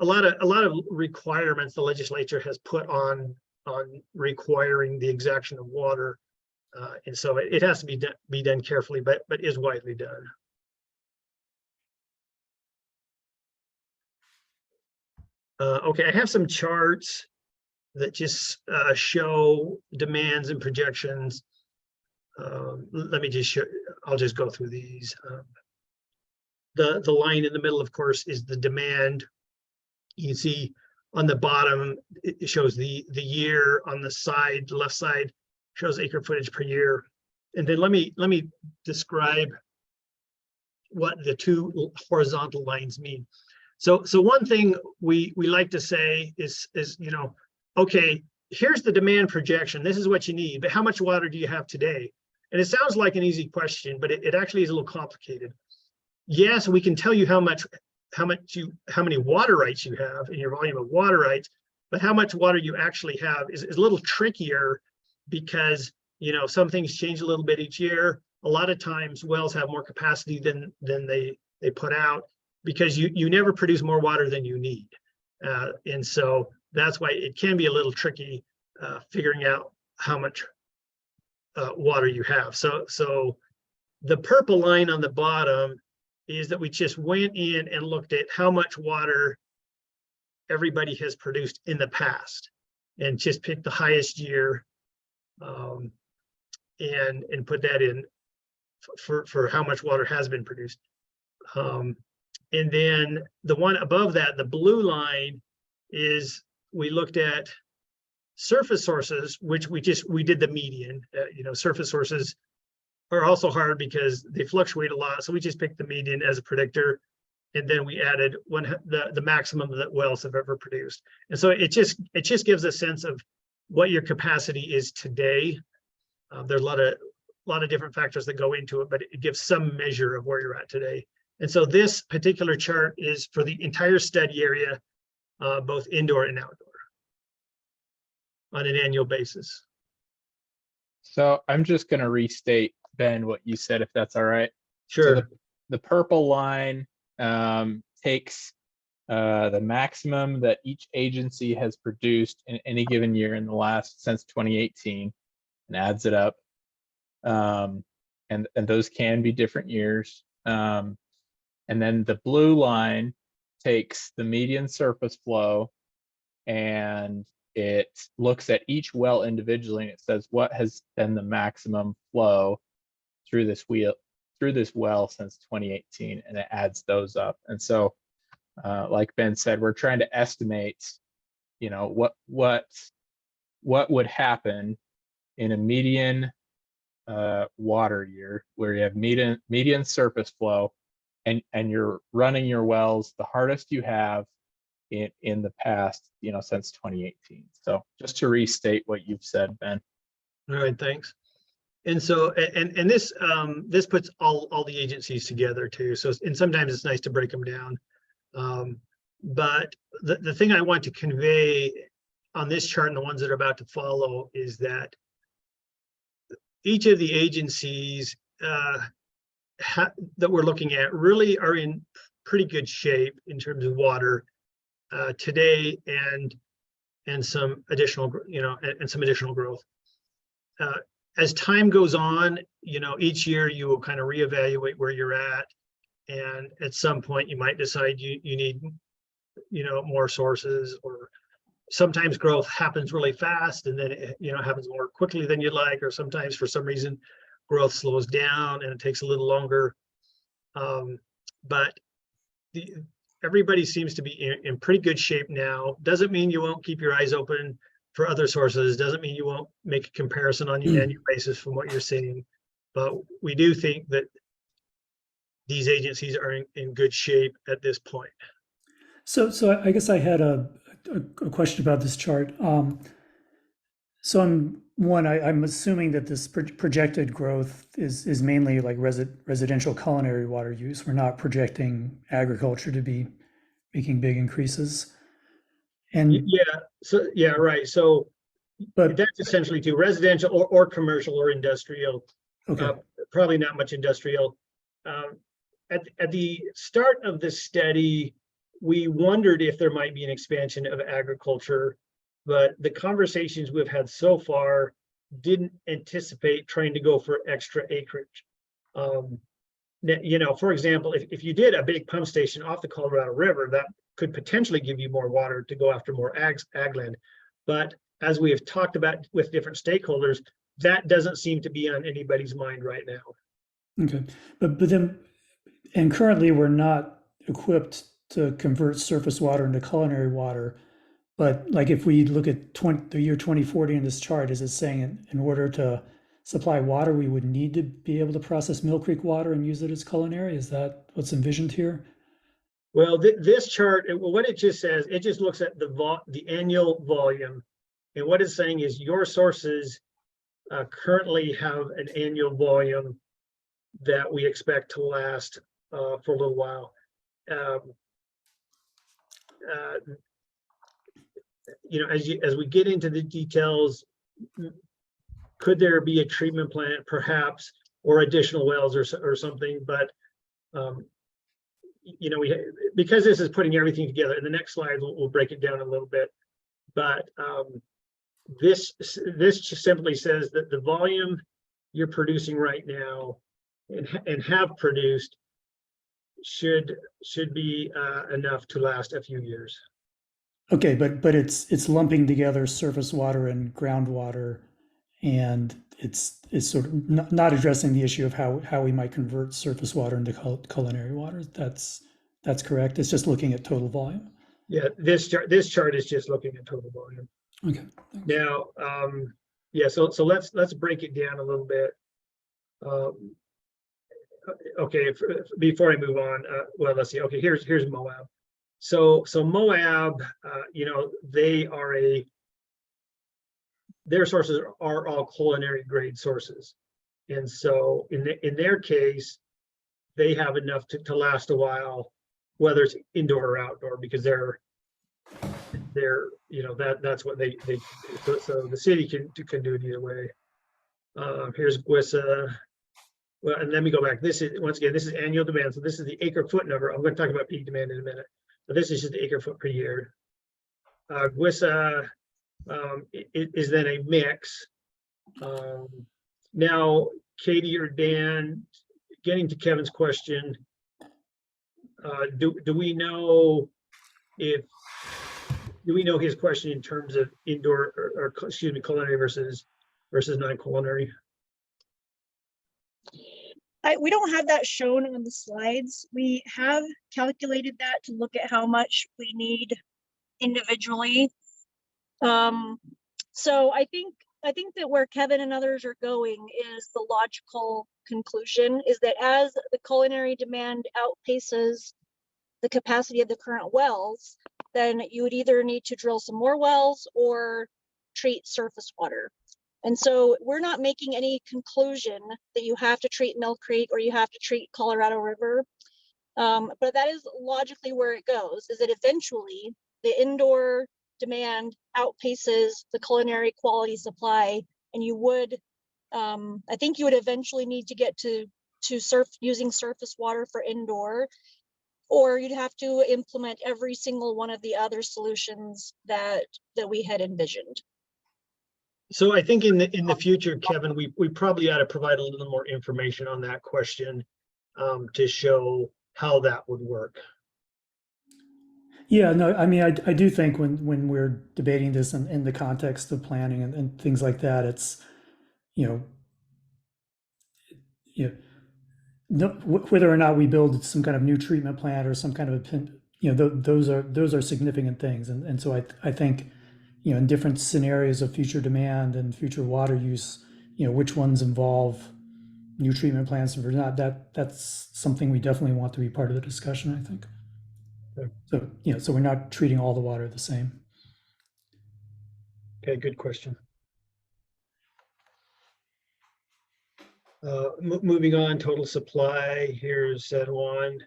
a lot of requirements the legislature has put on requiring the exaction of water, and so it has to be done carefully, but is widely done. Okay, I have some charts that just show demands and projections. Let me just show, I'll just go through these. The line in the middle, of course, is the demand. You can see on the bottom, it shows the year. On the side, left side, shows acre footage per year. And then let me describe what the two horizontal lines mean. So one thing we like to say is okay, here's the demand projection. This is what you need, but how much water do you have today? And it sounds like an easy question, but it actually is a little complicated. Yes, we can tell you how many water rights you have in your volume of water rights, but how much water you actually have is a little trickier, because some things change a little bit each year. A lot of times wells have more capacity than they put out, because you never produce more water than you need. And so that's why it can be a little tricky figuring out how much water you have. So the purple line on the bottom is that we just went in and looked at how much water everybody has produced in the past, and just picked the highest year and put that in for how much water has been produced. And then the one above that, the blue line, is we looked at surface sources, which we did the median. Surface sources are also hard because they fluctuate a lot. So we just picked the median as a predictor. And then we added the maximum that wells have ever produced. And so it just gives a sense of what your capacity is today. There's a lot of different factors that go into it, but it gives some measure of where you're at today. And so this particular chart is for the entire study area, both indoor and outdoor, on an annual basis. So I'm just going to restate, Ben, what you said, if that's all right. Sure. So the purple line takes the maximum that each agency has produced in any given year since 2018, and adds it up. and those can be different years. And then the blue line takes the median surface flow and it looks at each well individually and it says what has been the maximum flow through this well since 2018, and it adds those up. And so like Ben said, we're trying to estimate, you know, what would happen in a median water year where you have median surface flow and you're running your wells the hardest you have in the past, you know, since 2018. So just to restate what you've said, Ben. All right, thanks. And so, and this this puts all the agencies together too. So, and sometimes it's nice to break them down. But the thing I want to convey on this chart and the ones that are about to follow is that each of the agencies that we're looking at really are in pretty good shape in terms of water today, and some additional, you know, and some additional growth. As time goes on, you know, each year you will kind of reevaluate where you're at, and at some point you might decide you need, you know, more sources, or sometimes growth happens really fast and then it, you know, happens more quickly than you'd like, or sometimes for some reason growth slows down and it takes a little longer. But everybody seems to be in pretty good shape now. Doesn't mean you won't keep your eyes open for other sources. Doesn't mean you won't make a comparison on the annual basis from what you're seeing. But we do think that these agencies are in good shape at this point. So I guess I had a question about this chart. So I'm assuming that this projected growth is mainly like residential culinary water use. We're not projecting agriculture to be making big increases. And Yeah, right. So but that's essentially to residential or commercial or industrial. okay. Probably not much industrial. At the start of this study, we wondered if there might be an expansion of agriculture, but the conversations we've had so far didn't anticipate trying to go for extra acreage. You know, for example, if you did a big pump station off the Colorado River, that could potentially give you more water to go after more ag land. But as we have talked about with different stakeholders, that doesn't seem to be on anybody's mind right now. Okay, but then, and currently we're not equipped to convert surface water into culinary water. But like if we look at the year 2040 in this chart, is it saying in order to supply water, we would need to be able to process Mill Creek water and use it as culinary? Is that what's envisioned here? Well, this chart, what it just says, it just looks at the annual volume. And what it's saying is your sources currently have an annual volume that we expect to last for a little while. You know, as we get into the details, could there be a treatment plant perhaps, or additional wells or something? But you know, because this is putting everything together. In the next slide, we'll break it down a little bit. But this just simply says that the volume you're producing right now and have produced should be enough to last a few years. Okay, but it's lumping together surface water and groundwater, and it's sort of not addressing the issue of how we might convert surface water into culinary water. That's correct. It's just looking at total volume. Yeah, this chart is just looking at total volume. Okay. Thanks. Now, yeah, so let's break it down a little bit. Okay, before I move on, well, let's see. Okay, here's Moab. So Moab, you know, their sources are all culinary grade sources, and so in their case, they have enough to last a while, whether it's indoor or outdoor, because they're you know, that's what they so the city can do it either way. Here's GWISA. Well, and let me go back. This is, once again, this is annual demand. So this is the acre foot number. I'm going to talk about peak demand in a minute, but this is just the acre foot per year. GWISA is then a mix. Now, Katie or Dan, getting to Kevin's question, do we know if, do we know his question in terms of indoor or excuse me, culinary versus non-culinary? We don't have that shown on the slides. We have calculated that to look at how much we need individually. So I think that where Kevin and others are going is the logical conclusion is that as the culinary demand outpaces the capacity of the current wells, then you would either need to drill some more wells or treat surface water. And so we're not making any conclusion that you have to treat Mill Creek or you have to treat Colorado River. But that is logically where it goes, is that eventually the indoor demand outpaces the culinary quality supply. And you would, I think you would eventually need to get to using surface water for indoor, or you'd have to implement every single one of the other solutions that we had envisioned. So I think in the future, Kevin, we probably ought to provide a little more information on that question to show how that would work. Yeah, no, I mean, I do think when we're debating this in the context of planning and things like that, it's, whether or not we build some kind of new treatment plant or some kind of, those are significant things. And so I think, in different scenarios of future demand and future water use, which ones involve new treatment plants and not, that's something we definitely want to be part of the discussion, I think. So, so we're not treating all the water the same. Okay, good question. Moving on, total supply, here's San Juan.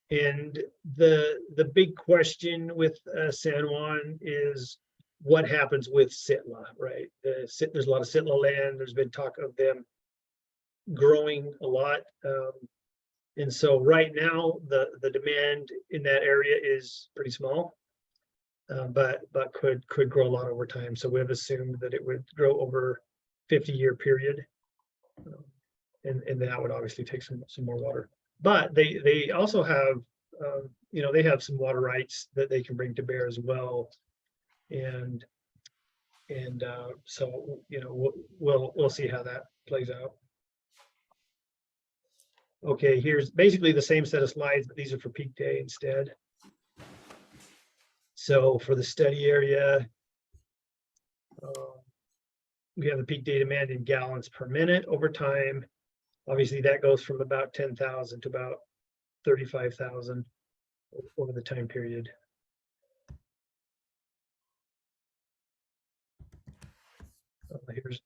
And the big question with San Juan is what happens with Sitla, right? There's a lot of Sitla land. There's been talk of them growing a lot. And so right now the demand in that area is pretty small, but could grow a lot over time. So we've assumed that it would grow over 50-year period. And that would obviously take some more water. But they also have, they have some water rights that they can bring to bear as well, and so we'll see how that plays out. Okay, here's basically the same set of slides, but these are for peak day instead. So for the study area, we have the peak day demand in gallons per minute over time. Obviously, that goes from about 10,000 to about 35,000 over the time period.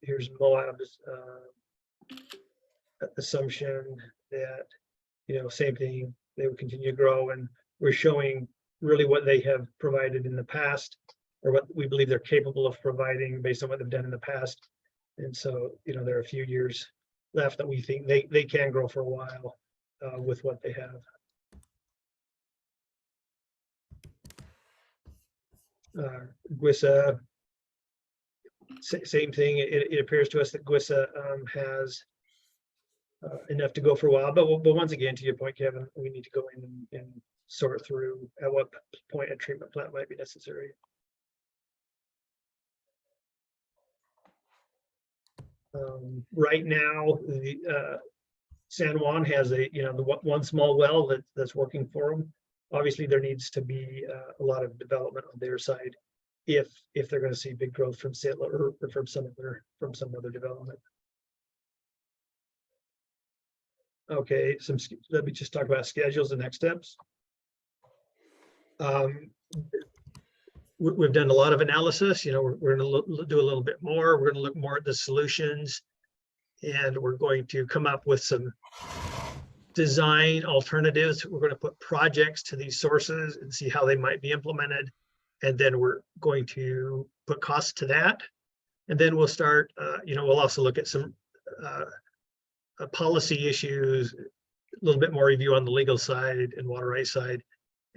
Here's Moab's assumption that, same thing, they will continue to grow, and we're showing really what they have provided in the past, or what we believe they're capable of providing based on what they've done in the past. And so, there are a few years left that we think they can grow for a while with what they have. GWISA, same thing. It appears to us that GWISA has enough to go for a while, but once again, to your point, Kevin, we need to go in and sort through at what point a treatment plant might be necessary. Right now, the San Juan has the one small well that's working for them. Obviously, there needs to be a lot of development on their side if they're going to see big growth from Sitla or from some other development. Okay, let me just talk about schedules and next steps. We've done a lot of analysis. We're going to do a little bit more. We're going to look more at the solutions, and we're going to come up with some design alternatives. We're going to put projects to these sources and see how they might be implemented. And then we're going to put costs to that. And then we'll start, we'll also look at some policy issues, a little bit more review on the legal side and water rights side.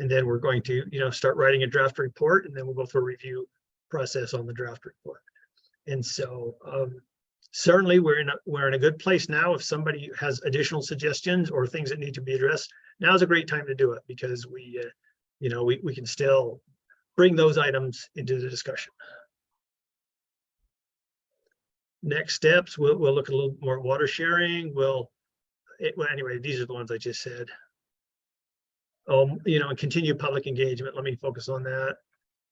And then we're going to, start writing a draft report, and then we'll go through a review process on the draft report. And so certainly we're in a good place now. If somebody has additional suggestions or things that need to be addressed, now is a great time to do it because we can still bring those items into the discussion. Next steps, we'll look at a little more water sharing. Well, anyway, these are the ones I just said. And continue public engagement. Let me focus on that.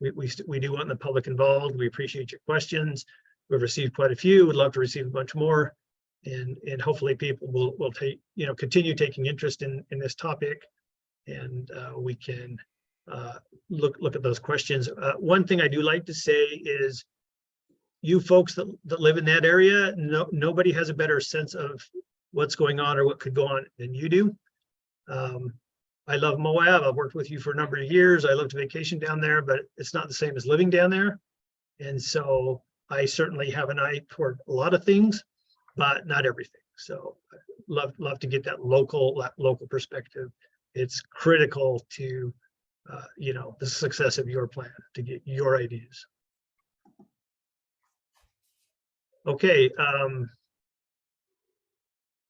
We do want the public involved. We appreciate your questions. We've received quite a few. Would love to receive a bunch more, and hopefully people will take continue taking interest in this topic, and we can look at those questions. One thing I do like to say is, you folks that live in that area, nobody has a better sense of what's going on or what could go on than you do. I love Moab. I've worked with you for a number of years. I love to vacation down there, but it's not the same as living down there. And so I certainly have an eye toward a lot of things, but not everything. So love to get that local perspective. It's critical to the success of your plan, to get your ideas. Okay,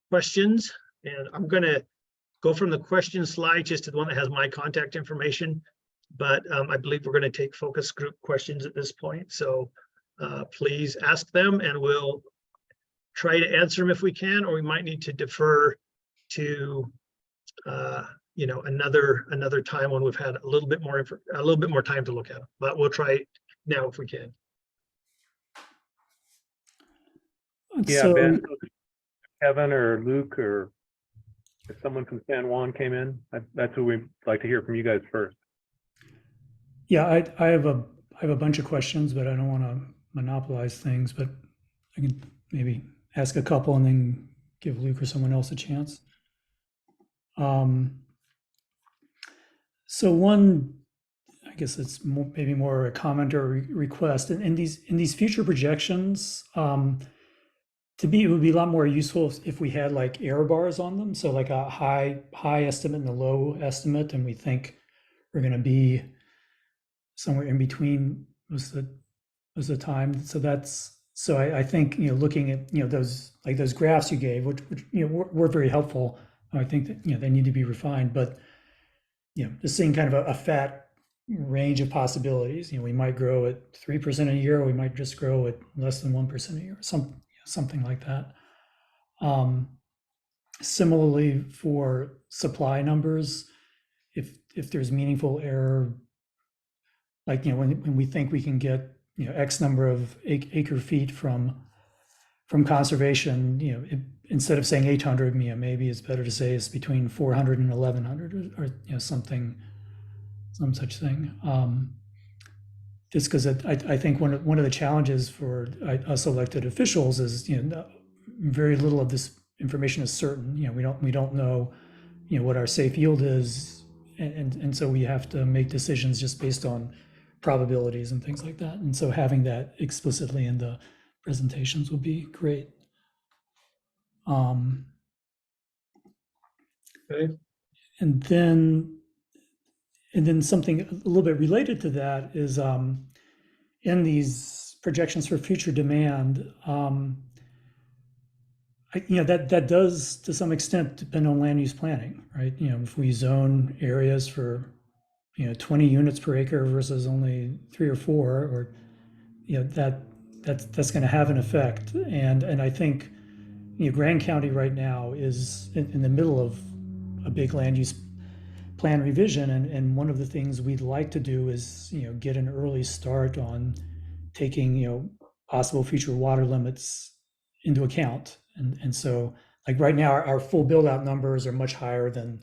questions, and I'm gonna go from the question slide just to the one that has my contact information, but I believe we're going to take focus group questions at this point. So please ask them and we'll try to answer them if we can, or we might need to defer to another time when we've had a little bit more time to look at them, but we'll try now if we can. Yeah, So- Ben, Kevin or Luke, or if someone from San Juan came in, that's who we'd like to hear from you guys first. Yeah, I have a bunch of questions, but I don't want to monopolize things, but I can maybe ask a couple and then give Luke or someone else a chance. So one, I guess it's maybe more a comment or request. In these future projections, it would be a lot more useful if we had like error bars on them. So like a high estimate and a low estimate, and we think we're going to be somewhere in between most of the time. So I think looking at those graphs you gave, which were very helpful. I think that they need to be refined, but just seeing kind of a fat range of possibilities. We might grow at 3% a year, or we might just grow at less than 1% a year. Something like that. Similarly, for supply numbers, if there's meaningful error, like when we think we can get X number of acre feet from conservation, instead of saying 800, maybe it's better to say it's between 400 and 1100, or some such thing. Just because I think one of the challenges for us elected officials is very little of this information is certain. We don't know what our safe yield is, and so we have to make decisions just based on probabilities and things like that. And so having that explicitly in the presentations would be great. Okay. And then something a little bit related to that is in these projections for future demand, that does to some extent depend on land use planning, right? If we zone areas for 20 units per acre versus only 3 or 4, or that's going to have an effect. And I think Grand County right now is in the middle of a big land use plan revision, and one of the things we'd like to do is get an early start on taking possible future water limits into account. And so like right now our full build out numbers are much higher than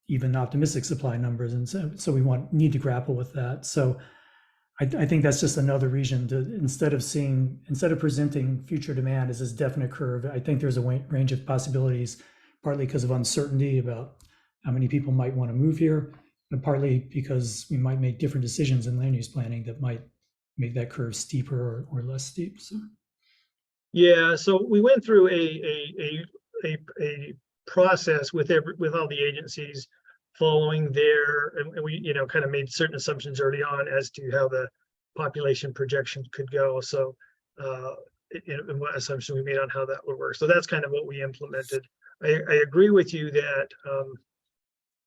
even optimistic supply numbers, and so we need to grapple with that. So I think that's just another reason to, instead of presenting future demand as this definite curve, I think there's a range of possibilities, partly because of uncertainty about how many people might want to move here, but partly because we might make different decisions in land use planning that might make that curve steeper or less steep. So yeah, so we went through a process with all the agencies following and we kind of made certain assumptions early on as to how the population projections could go. So in what assumption we made on how that would work. So that's kind of what we implemented. I agree with you that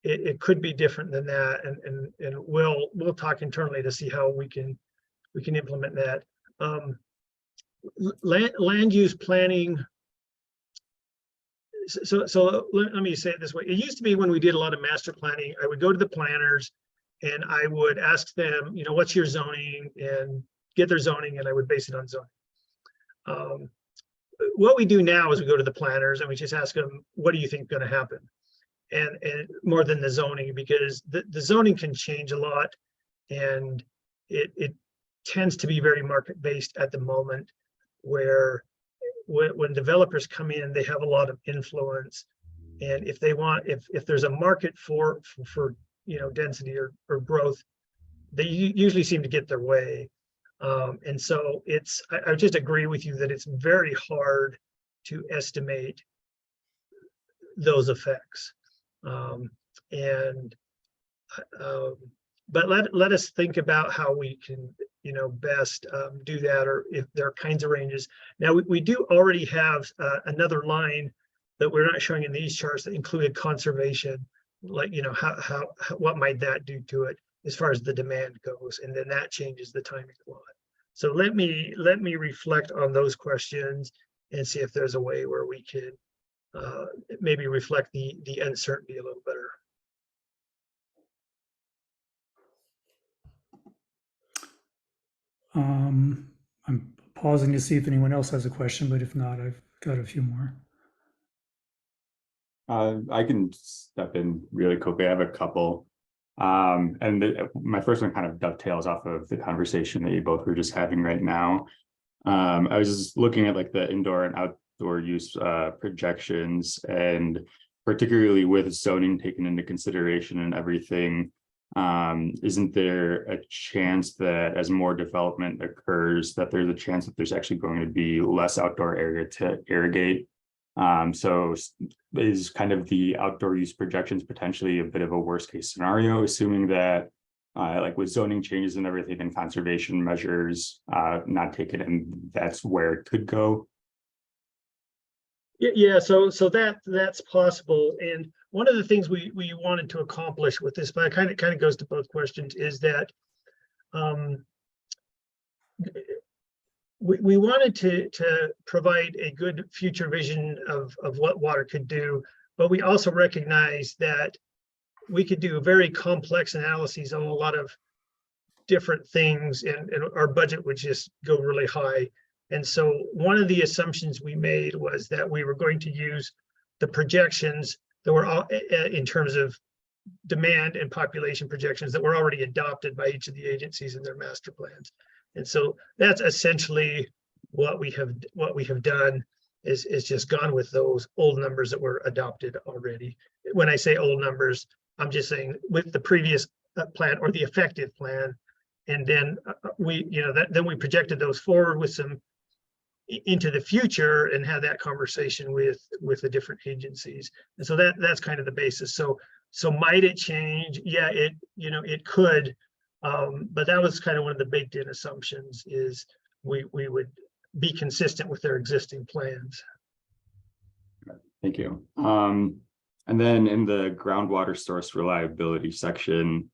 it could be different than that, and we'll talk internally to see how we can implement that. Land use planning. So let me say it this way. It used to be when we did a lot of master planning, I would go to the planners and I would ask them, you know, what's your zoning, and get their zoning, and I would base it on zoning. What we do now is we go to the planners and we just ask them, what do you think is going to happen? And more than the zoning, because the zoning can change a lot, and it tends to be very market based at the moment, where when developers come in, they have a lot of influence, and if they want, if there's a market for you know, density or growth, they usually seem to get their way. And so I just agree with you that it's very hard to estimate those effects. But let us think about how we can, you know, best do that, or if there are kinds of ranges. Now, we do already have another line that we're not showing in these charts that included conservation, like, you know, how what might that do to it as far as the demand goes, and then that changes the timing a lot. So let me reflect on those questions and see if there's a way where we can maybe reflect the uncertainty a little better. I'm pausing to see if anyone else has a question, but if not, I've got a few more. I can step in really quickly. I have a couple. My first one kind of dovetails off of the conversation that you both were just having right now. I was just looking at like the indoor and outdoor use projections, and particularly with zoning taken into consideration and everything, isn't there a chance that as more development occurs, that there's a chance that there's actually going to be less outdoor area to irrigate? So is kind of the outdoor use projections potentially a bit of a worst case scenario, assuming that like with zoning changes and everything and conservation measures not taken, and that's where it could go? Yeah, so that's possible. And one of the things we wanted to accomplish with this, but it kind of goes to both questions, is that we wanted to provide a good future vision of what water could do, but we also recognize that we could do very complex analyses on a lot of different things, and our budget would just go really high. And so one of the assumptions we made was that we were going to use the projections that were all in terms of demand and population projections that were already adopted by each of the agencies in their master plans. And so that's essentially what we have done, is just gone with those old numbers that were adopted already. When I say old numbers, I'm just saying with the previous plan or the effective plan. And then then we projected those forward with some into the future and had that conversation with the different agencies. And so that's kind of the basis. So might it change? Yeah, it could. But that was kind of one of the baked in assumptions, is we would be consistent with their existing plans. Thank you. And then in the groundwater source reliability section,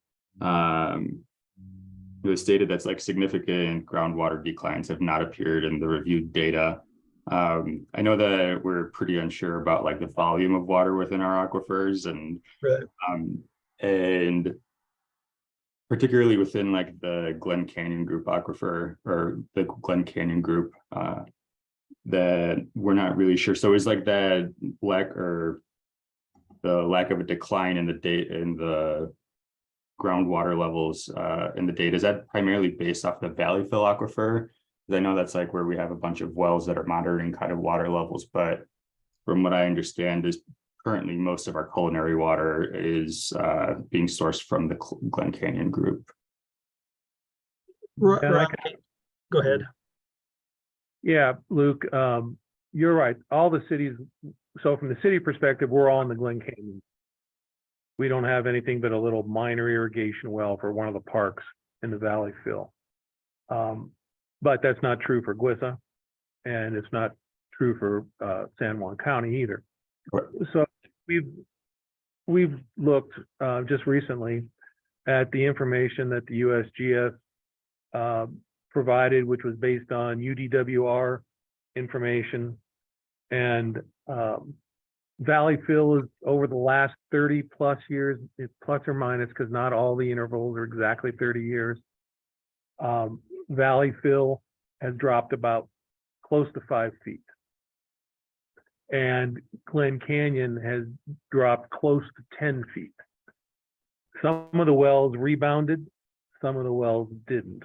it was stated that's like significant groundwater declines have not appeared in the reviewed data. I know that we're pretty unsure about like the volume of water within our aquifers, and Right. And particularly within like the Glen Canyon Group aquifer, or the Glen Canyon Group, that we're not really sure. So is like that lack of a decline in the groundwater levels in the data, is that primarily based off the valley fill aquifer? Because I know that's like where we have a bunch of wells that are monitoring kind of water levels, but from what I understand is currently most of our culinary water is being sourced from the Glen Canyon Group. Right. Go ahead. Yeah, Luke, you're right. All the cities, so from the city perspective, we're all in the Glen Canyon. We don't have anything but a little minor irrigation well for one of the parks in the valley fill. But that's not true for Guisa, and it's not true for San Juan County either. Correct. So we've looked just recently at the information that the USGS provided, which was based on UDWR information. And Valley Fill is over the last 30 plus years, it's plus or minus, because not all the intervals are exactly 30 years. Valley Fill has dropped about close to 5 feet. And Glen Canyon has dropped close to 10 feet. Some of the wells rebounded, some of the wells didn't.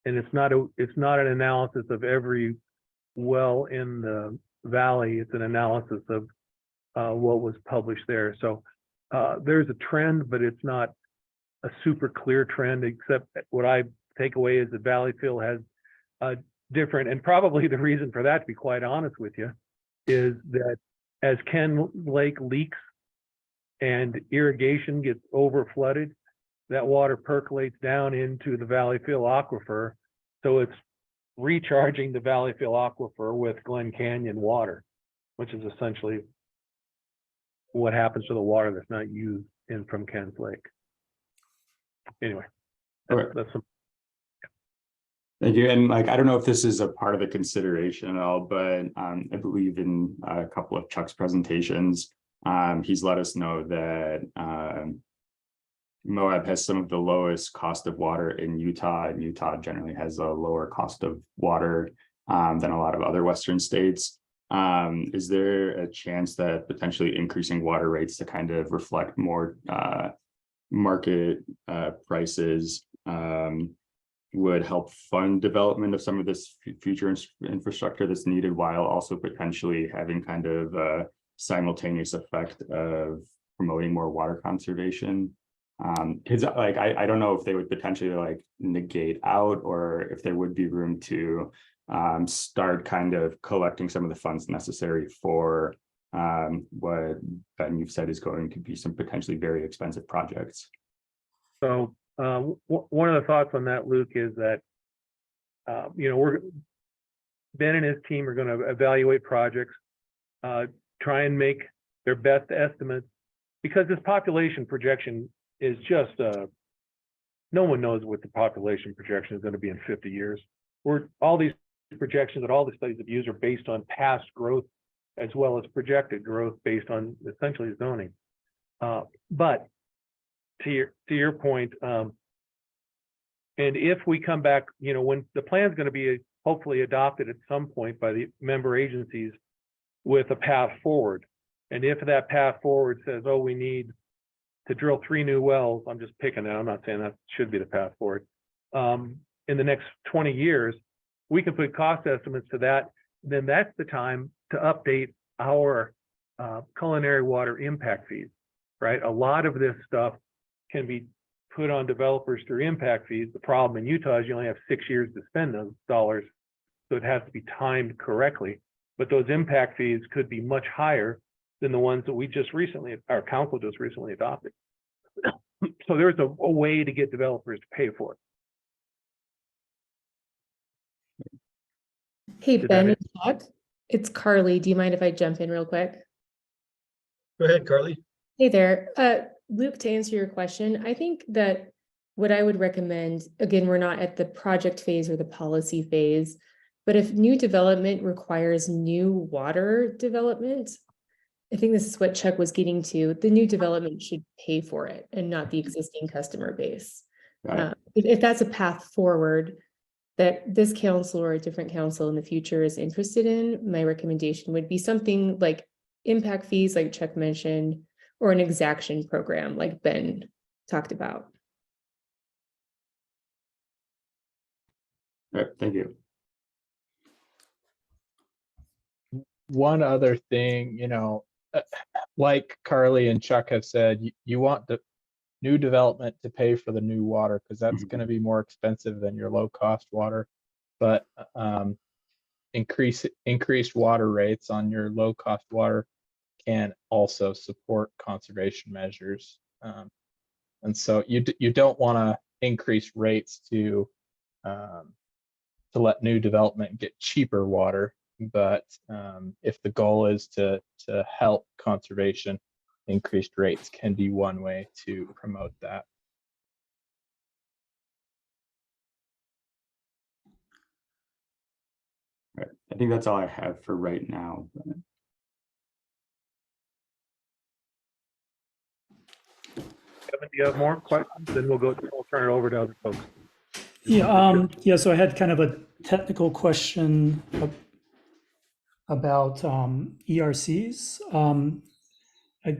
And it's not an analysis of every well in the valley, it's an analysis of what was published there. So there's a trend, but it's not a super clear trend, except what I take away is that Valley Fill has a different, and probably the reason for that, to be quite honest with you, is that as Ken Lake leaks and irrigation gets over flooded, that water percolates down into the Valley Fill aquifer. So it's recharging the Valley Fill aquifer with Glen Canyon water, which is essentially what happens to the water that's not used in from Ken's Lake. Anyway, Okay. that's some. Thank you. And like, I don't know if this is a part of the consideration at all, but I believe in a couple of Chuck's presentations, he's let us know that Moab has some of the lowest cost of water in Utah, and Utah generally has a lower cost of water than a lot of other Western states. Is there a chance that potentially increasing water rates to kind of reflect more market prices would help fund development of some of this future infrastructure that's needed, while also potentially having kind of a simultaneous effect of promoting more water conservation? Because like I don't know if they would potentially like negate out, or if there would be room to start kind of collecting some of the funds necessary for what Ben you've said is going to be some potentially very expensive projects. So one of the thoughts on that, Luke, is that Ben and his team are going to evaluate projects, try and make their best estimates, because this population projection is just no one knows what the population projection is going to be in 50 years. All these projections that all the studies have used are based on past growth as well as projected growth based on essentially zoning. But to your point, and if we come back, when the plan is going to be hopefully adopted at some point by the member agencies with a path forward, and if that path forward says, oh, we need to drill 3 new wells, I'm just picking that, I'm not saying that should be the path forward, in the next 20 years, we can put cost estimates to that, then that's the time to update our culinary water impact fees, right? A lot of this stuff can be put on developers through impact fees. The problem in Utah is you only have 6 years to spend those dollars, so it has to be timed correctly. But those impact fees could be much higher than the ones that our council just recently adopted. So there's a way to get developers to pay for it. Hey, Did Ben that and Chuck, it's Carly. Do you mind if I jump in real quick? Go ahead, Carly. Hey there. Luke, to answer your question, I think that what I would recommend, again, we're not at the project phase or the policy phase, but if new development requires new water development, I think this is what Chuck was getting to, the new development should pay for it and not the existing customer base. Got it. If that's a path forward that this council or a different council in the future is interested in, my recommendation would be something like impact fees, like Chuck mentioned, or an exaction program like Ben talked about. All right, thank you. One other thing, like Carly and Chuck have said, you want the new development to pay for the new water, because that's Mhm. going to be more expensive than your low cost water. But increased water rates on your low cost water can also support conservation measures. And so you don't want to increase rates to to let new development get cheaper water. But if the goal is to help conservation, increased rates can be one way to promote that. Right. I think that's all I have for right now. Kevin, do you have more questions? Then we'll turn it over to other folks. Yeah, so I had kind of a technical question about ERCs. I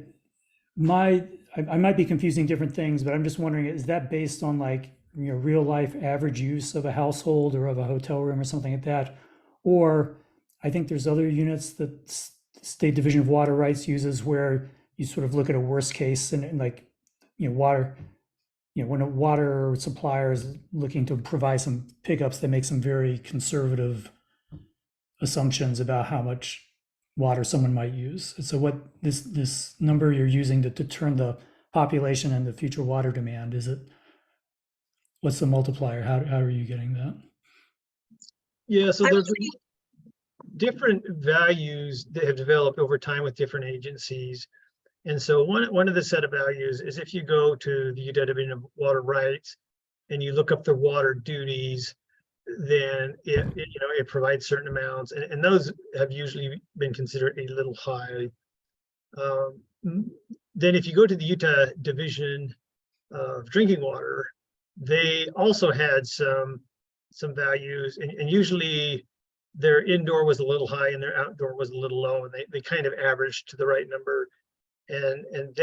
might be confusing different things, but I'm just wondering, is that based on like, you know, real life average use of a household or of a hotel room or something like that? Or I think there's other units that State Division of Water Rights uses where you sort of look at a worst case and like, you know, water, you know, when a water supplier is looking to provide some pickups, they make some very conservative assumptions about how much water someone might use. So what this number you're using to turn the population and the future water demand, is it, what's the multiplier? How are you getting that? Yeah, so I there's would- different values that have developed over time with different agencies. And so one of the set of values is if you go to the Utah Division of Water Rights and you look up the water duties, then it provides certain amounts, and those have usually been considered a little high. Then if you go to the Utah Division of Drinking Water, they also had some values, and usually their indoor was a little high and their outdoor was a little low, and they kind of averaged to the right number. And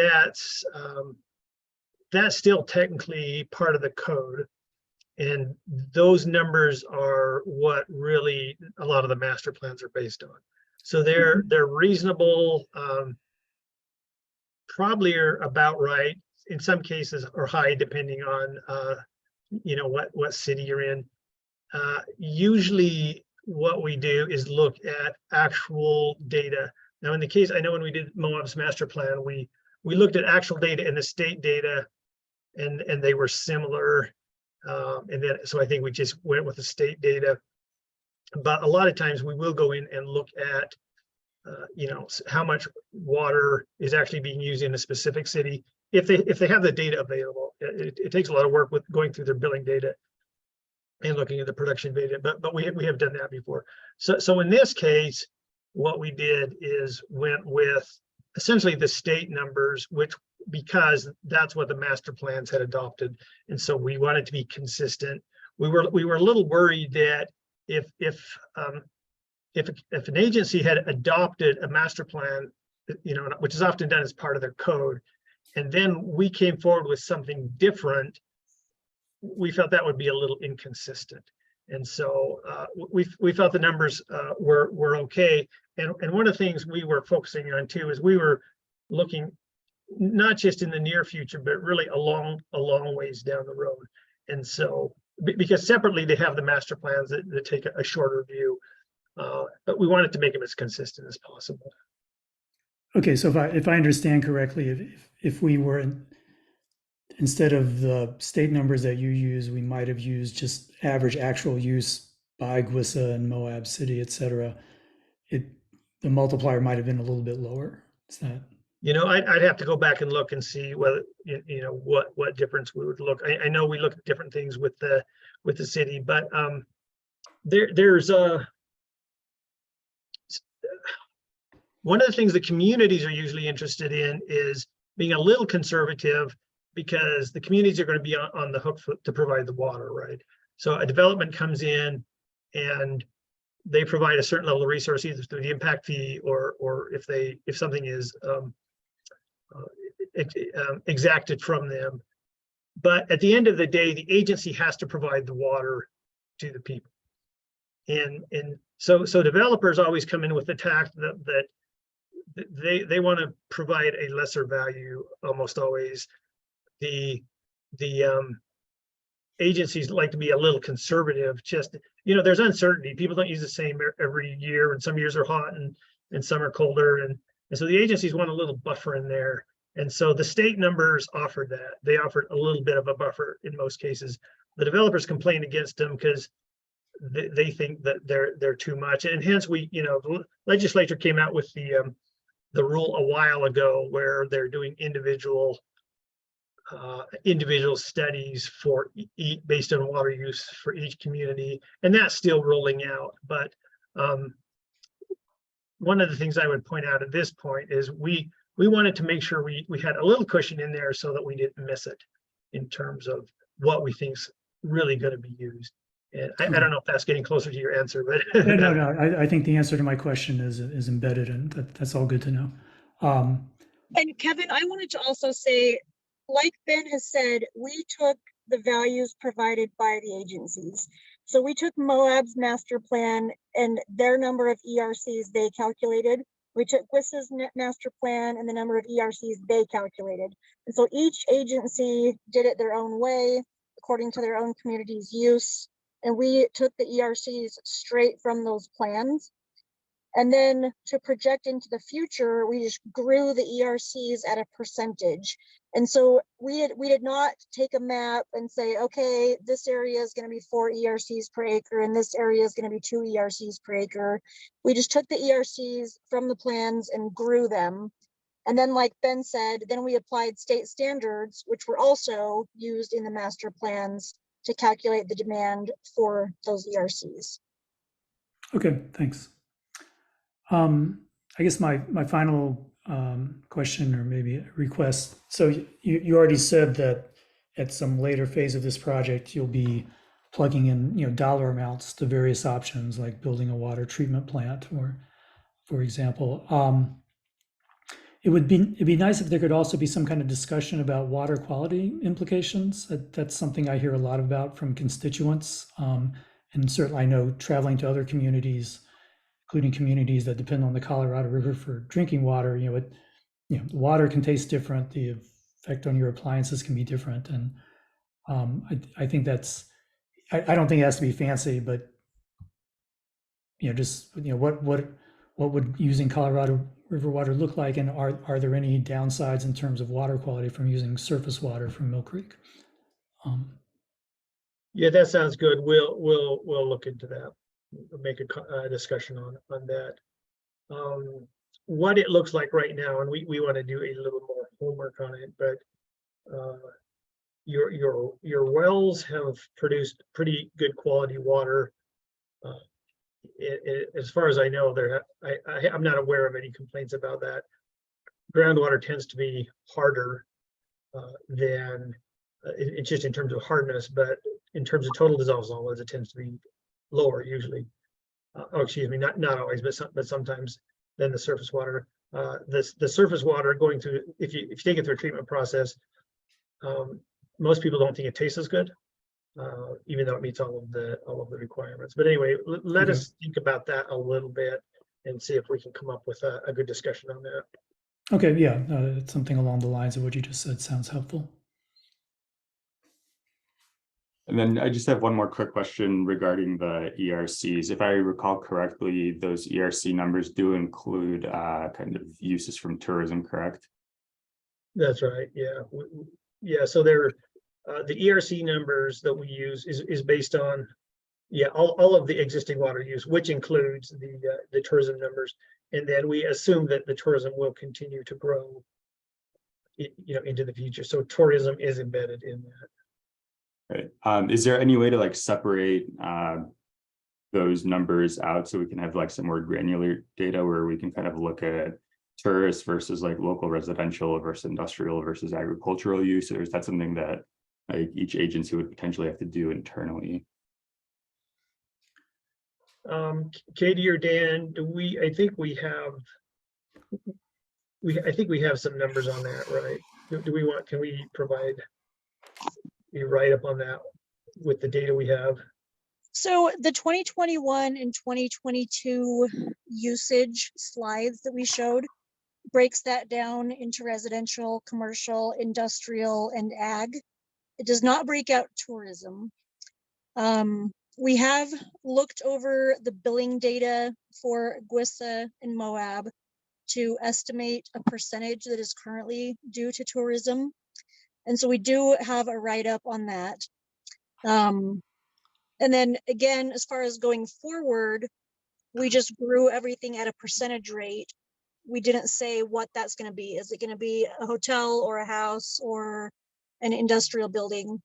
that's still technically part of the code. And those numbers are what really a lot of the master plans are based on. So they're reasonable, probably are about right. In some cases are high depending on what city you're in. Usually what we do is look at actual data. Now in the case, I know when we did Moab's master plan, we looked at actual data and the state data, and they were similar. And then, so I think we just went with the state data. But a lot of times we will go in and look at, how much water is actually being used in a specific city. If they have the data available, it takes a lot of work with going through their billing data and looking at the production data, but we have done that before. So in this case, what we did is went with essentially the state numbers, because that's what the master plans had adopted. And so we wanted to be consistent. We were a little worried that if an agency had adopted a master plan, which is often done as part of their code, and then we came forward with something different, we felt that would be a little inconsistent. And so we felt the numbers were okay. And one of the things we were focusing on too is we were looking not just in the near future, but really a long ways down the road. And so, because separately they have the master plans that take a shorter view, but we wanted to make them as consistent as possible. Okay, so if I understand correctly, if we were instead of the state numbers that you use, we might have used just average actual use by GWISA and Moab City, et cetera. The multiplier might have been a little bit lower. Is that? I'd have to go back and look and see whether what difference we would look. I know we look at different things with the city, but there's one of the things the communities are usually interested in is being a little conservative, because the communities are going to be on the hook to provide the water, right? So a development comes in and they provide a certain level of resource, either through the impact fee or if something is exacted from them. But at the end of the day, the agency has to provide the water to the people. And so developers always come in with the tact that they want to provide a lesser value almost always. The agencies like to be a little conservative. Just, there's uncertainty. People don't use the same every year, and some years are hot and some are colder, and so the agencies want a little buffer in there. And so the state numbers offered that. They offered a little bit of a buffer in most cases. The developers complained against them because they think that they're too much, and hence we, the legislature came out with the rule a while ago where they're doing individual studies for based on water use for each community, and that's still rolling out. But one of the things I would point out at this point is we wanted to make sure we had a little cushion in there so that we didn't miss it in terms of what we think's really going to be used. And I don't know if that's getting closer to your answer, but No. I think the answer to my question is embedded, and that's all good to know. And Kevin, I wanted to also say, like Ben has said, we took the values provided by the agencies. So we took Moab's master plan and their number of ERCs they calculated. We took WISA's master plan and the number of ERCs they calculated. And so each agency did it their own way, according to their own community's use. And we took the ERCs straight from those plans. And then to project into the future, we just grew the ERCs at a percentage. And so we did not take a map and say, okay, this area is going to be 4 ERCs per acre and this area is going to be 2 ERCs per acre. We just took the ERCs from the plans and grew them. And then, like Ben said, then we applied state standards, which were also used in the master plans to calculate the demand for those ERCs. Okay, thanks. I guess my final question, or maybe a request. So you already said that at some later phase of this project, you'll be plugging in, dollar amounts to various options, like building a water treatment plant, or, for example. It'd be nice if there could also be some kind of discussion about water quality implications. That's something I hear a lot about from constituents, and certainly I know traveling to other communities, including communities that depend on the Colorado River for drinking water, water can taste different. The effect on your appliances can be different. And I think I don't think it has to be fancy, but, what would using Colorado River water look like? And are there any downsides in terms of water quality from using surface water from Mill Creek? Yeah, that sounds good. We'll look into that. We'll make a discussion on that. What it looks like right now, and we want to do a little more homework on it, but your wells have produced pretty good quality water. As far as I know, I'm not aware of any complaints about that. Groundwater tends to be harder than it's just in terms of hardness, but in terms of total dissolved solids, it tends to be lower usually. Not always, but sometimes than the surface water. The surface water going through, if you take it through a treatment process, most people don't think it tastes as good, even though it meets all of the requirements. But anyway, let us think about that a little bit and see if we can come up with a good discussion on that. Okay, yeah, it's something along the lines of what you just said sounds helpful. And then I just have one more quick question regarding the ERCs. If I recall correctly, those ERC numbers do include kind of uses from tourism, correct? That's right. Yeah. So they're the ERC numbers that we use is based on all of the existing water use, which includes the tourism numbers, and then we assume that the tourism will continue to grow, into the future. So tourism is embedded in that. Right. Is there any way to separate those numbers out so we can have some more granular data where we can kind of look at tourists versus local residential versus industrial versus agricultural use? Or is that something that each agency would potentially have to do internally? Katie or Dan, I think we have some numbers on that, right? Can we provide a write-up on that with the data we have? So the 2021 and 2022 usage slides that we showed breaks that down into residential, commercial, industrial, and ag. It does not break out tourism. We have looked over the billing data for GWISA and Moab to estimate a percentage that is currently due to tourism. And so we do have a write-up on that. And then again, as far as going forward, we just grew everything at a percentage rate. We didn't say what that's going to be. Is it going to be a hotel or a house or an industrial building?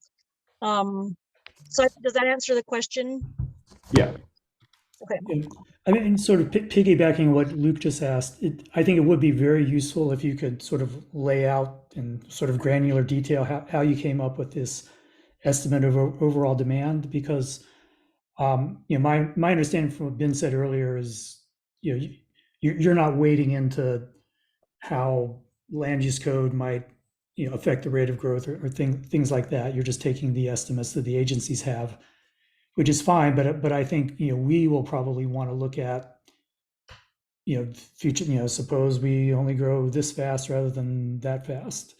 So does that answer the question? Yeah. Okay. Yeah. I mean, sort of piggybacking what Luke just asked, I think it would be very useful if you could sort of lay out in sort of granular detail how you came up with this estimate of overall demand, because my understanding from what Ben said earlier is, you're not wading into how land use code might affect the rate of growth or things like that. You're just taking the estimates that the agencies have, which is fine. But I think we will probably want to look at future. Suppose we only grow this fast rather than that fast,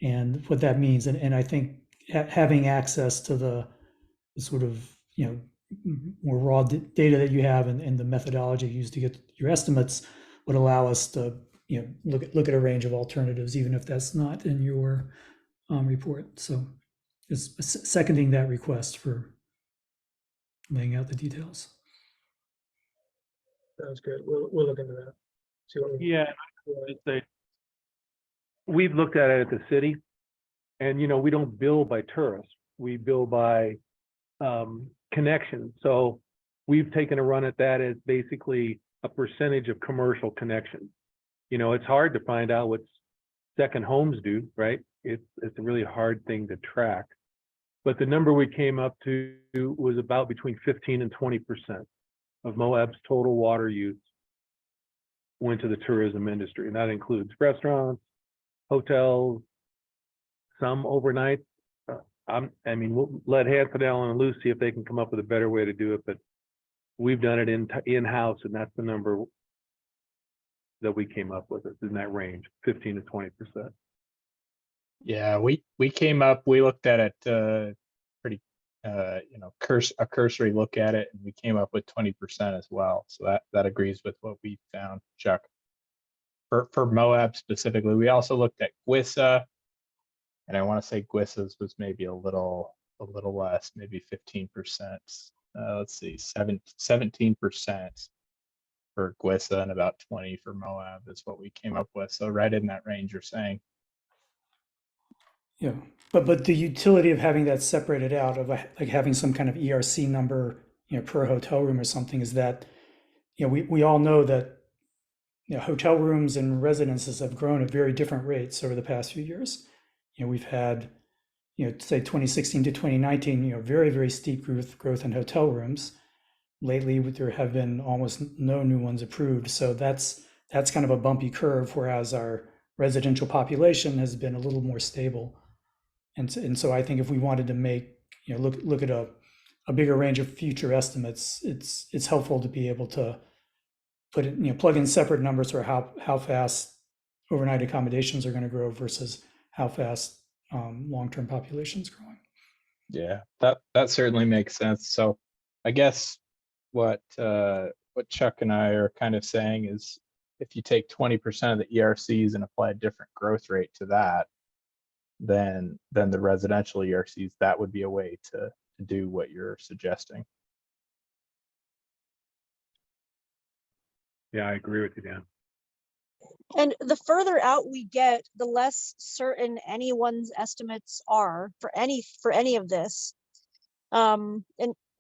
and what that means. And I think having access to the sort of more raw data that you have and the methodology used to get your estimates would allow us to look at a range of alternatives, even if that's not in your report. So it's seconding that request for laying out the details. Sounds good. We'll look into that. See what we. Yeah, I'd say we've looked at it at the city, and we don't bill by tourists. We bill by connections. So we've taken a run at that as basically a percentage of commercial connections. It's hard to find out what second homes do, right? It's a really hard thing to track. But the number we came up to was about between 15 and 20% of Moab's total water use went to the tourism industry. And that includes restaurants, hotels, some overnight. We'll let Hanson, Allen, and Luce see if they can come up with a better way to do it, but we've done it in-house, and that's the number that we came up with. It's in that range, 15 to 20%. Yeah, we came up, we looked at it pretty, a cursory look at it, and we came up with 20% as well. So that agrees with what we found, Chuck. For Moab specifically, we also looked at GWISA, and I want to say GWISA's was maybe a little less, maybe 15%. Let's see, 17% for GWISA and about 20 for Moab is what we came up with. So right in that range you're saying. Yeah, but the utility of having that separated out, of like having some kind of ERC number, per hotel room or something, is that, we all know that, hotel rooms and residences have grown at very different rates over the past few years. We've had, say 2016 to 2019, very, very steep growth in hotel rooms. Lately, there have been almost no new ones approved. So that's kind of a bumpy curve, whereas our residential population has been a little more stable. And so I think if we wanted to make, look at a bigger range of future estimates, it's helpful to be able to put it, plug in separate numbers for how fast overnight accommodations are going to grow versus how fast long-term population is growing. Yeah, that certainly makes sense. So I guess what Chuck and I are kind of saying is, if you take 20% of the ERCs and apply a different growth rate to that, then the residential ERCs, that would be a way to do what you're suggesting. Yeah, I agree with you, Dan. And the further out we get, the less certain anyone's estimates are for any of this. And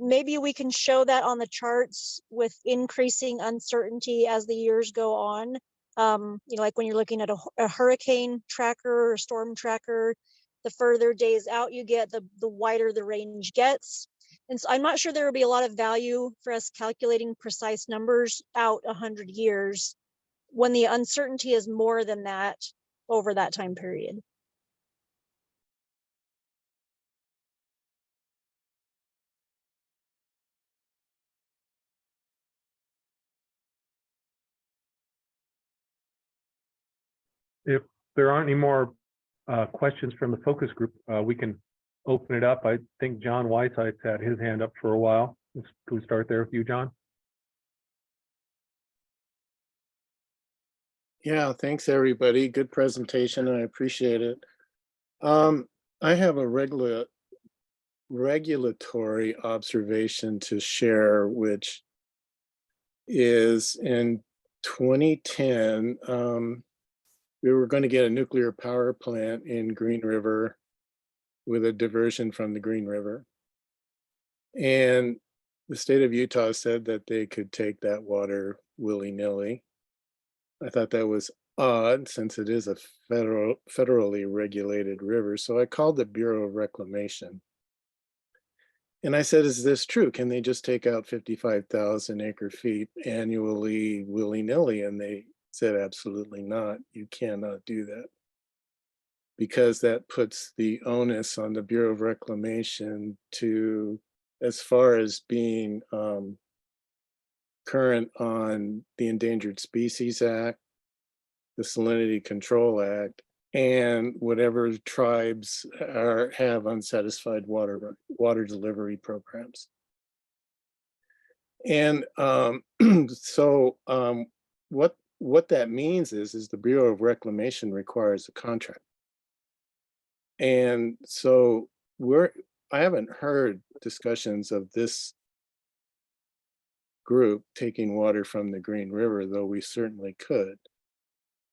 maybe we can show that on the charts with increasing uncertainty as the years go on. Like when you're looking at a hurricane tracker or storm tracker, the further days out you get, the wider the range gets. And so I'm not sure there would be a lot of value for us calculating precise numbers out 100 years when the uncertainty is more than that over that time period. If there aren't any more questions from the focus group, we can open it up. I think John Whiteside's had his hand up for a while. Can we start there with you, John? Yeah, thanks everybody. Good presentation, and I appreciate it. I have a regulatory observation to share, which is in 2010, we were going to get a nuclear power plant in Green River with a diversion from the Green River. And the state of Utah said that they could take that water willy-nilly. I thought that was odd since it is a federally regulated river. So I called the Bureau of Reclamation. And I said, is this true? Can they just take out 55,000 acre feet annually willy-nilly? And they said, absolutely not. You cannot do that. Because that puts the onus on the Bureau of Reclamation to, as far as being current on the Endangered Species Act, the Salinity Control Act, and whatever tribes have unsatisfied water delivery programs. And what that means is the Bureau of Reclamation requires a contract. And so I haven't heard discussions of this group taking water from the Green River, though we certainly could.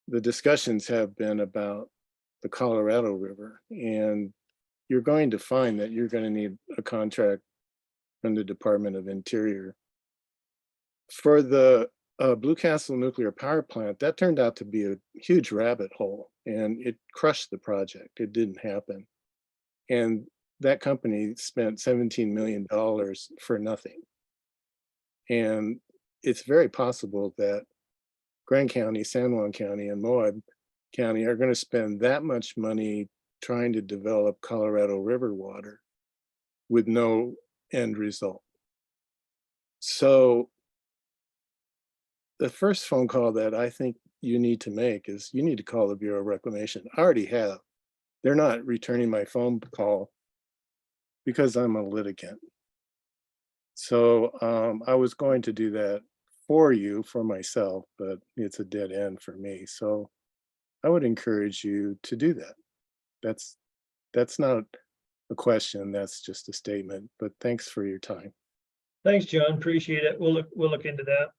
The discussions have been about the Colorado River, and you're going to find that you're going to need a contract from the Department of Interior. For the Blue Castle nuclear power plant, that turned out to be a huge rabbit hole, and it crushed the project. It didn't happen. And that company spent $17 million for nothing. And it's very possible that Grand County, San Juan County, and Moab County are going to spend that much money trying to develop Colorado River water with no end result. So the first phone call that I think you need to make is you need to call the Bureau of Reclamation. I already have. They're not returning my phone call because I'm a litigant. So I was going to do that for you, for myself, but it's a dead end for me. So I would encourage you to do that. That's not a question, that's just a statement, but thanks for your time. Thanks, John. Appreciate it. We'll look into that.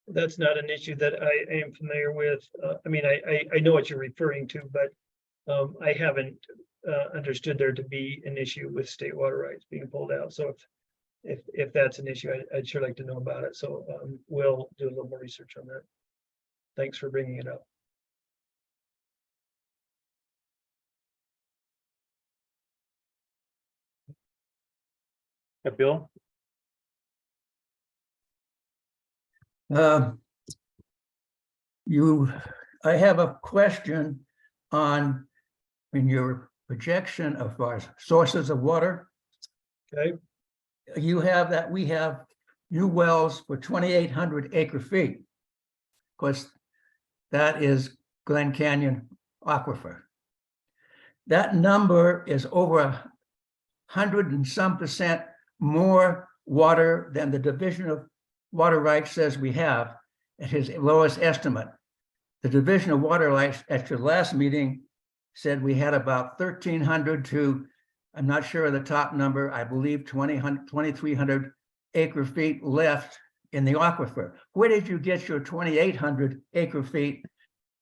That's not an issue that I am familiar with. I mean, I know what you're referring to, but I haven't understood there to be an issue with state water rights being pulled out. So if that's an issue, I'd sure like to know about it. So we'll do a little more research on that. Thanks for bringing it up. Bill? I have a question on in your projection of our sources of water. Okay. You have that we have new wells for 2,800 acre feet. Of course, that is Glen Canyon Aquifer. That number is over 100 and some % more water than the Division of Water Rights says we have at his lowest estimate. The Division of Water Rights at your last meeting said we had about 1,300 to, I'm not sure of the top number, I believe 2,300 acre feet left in the aquifer. Where did you get your 2,800 acre feet?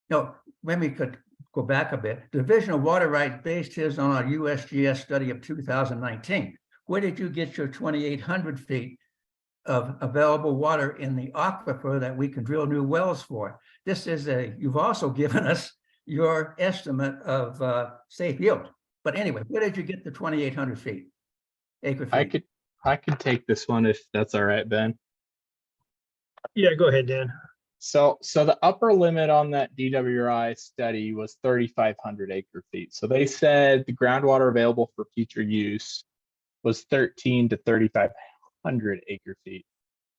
No, maybe we could go back a bit. Division of Water Rights based his on a USGS study of 2019. Where did you get your 2,800 feet of available water in the aquifer that we can drill new wells for? This is you've also given us your estimate of safe yield. But anyway, where did you get the 2,800 feet, acre feet? I could take this one if that's all right, Ben. Yeah, go ahead, Dan. So the upper limit on that DWRI study was 3,500 acre feet. So they said the groundwater available for future use was 13 to 3,500 acre feet.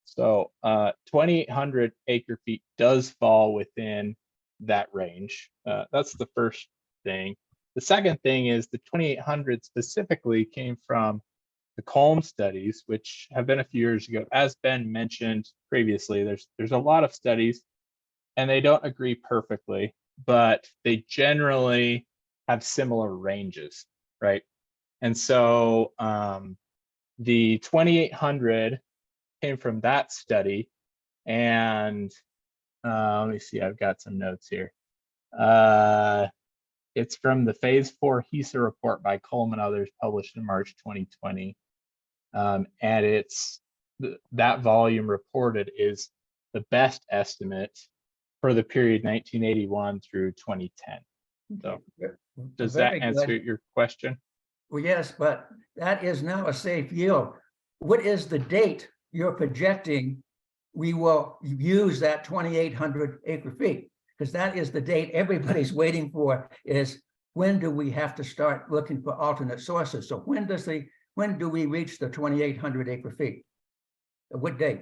So 2,800 acre feet does fall within that range. That's the first thing. The second thing is the 2,800 specifically came from the Colm studies, which have been a few years ago. As Ben mentioned previously, there's a lot of studies and they don't agree perfectly, but they generally have similar ranges, right? And so the 2800 came from that study. And let me see, I've got some notes here. It's from the Phase 4 HESA report by Coleman and others, published in March 2020. And it's that volume reported is the best estimate for the period 1981 through 2010. So does that Very answer good. your question? Well, yes, but that is now a safe yield. What is the date you're projecting we will use that 2,800 acre feet? Because that is the date everybody's waiting for, is when do we have to start looking for alternate sources? So when do we reach the 2,800 acre feet? At what date?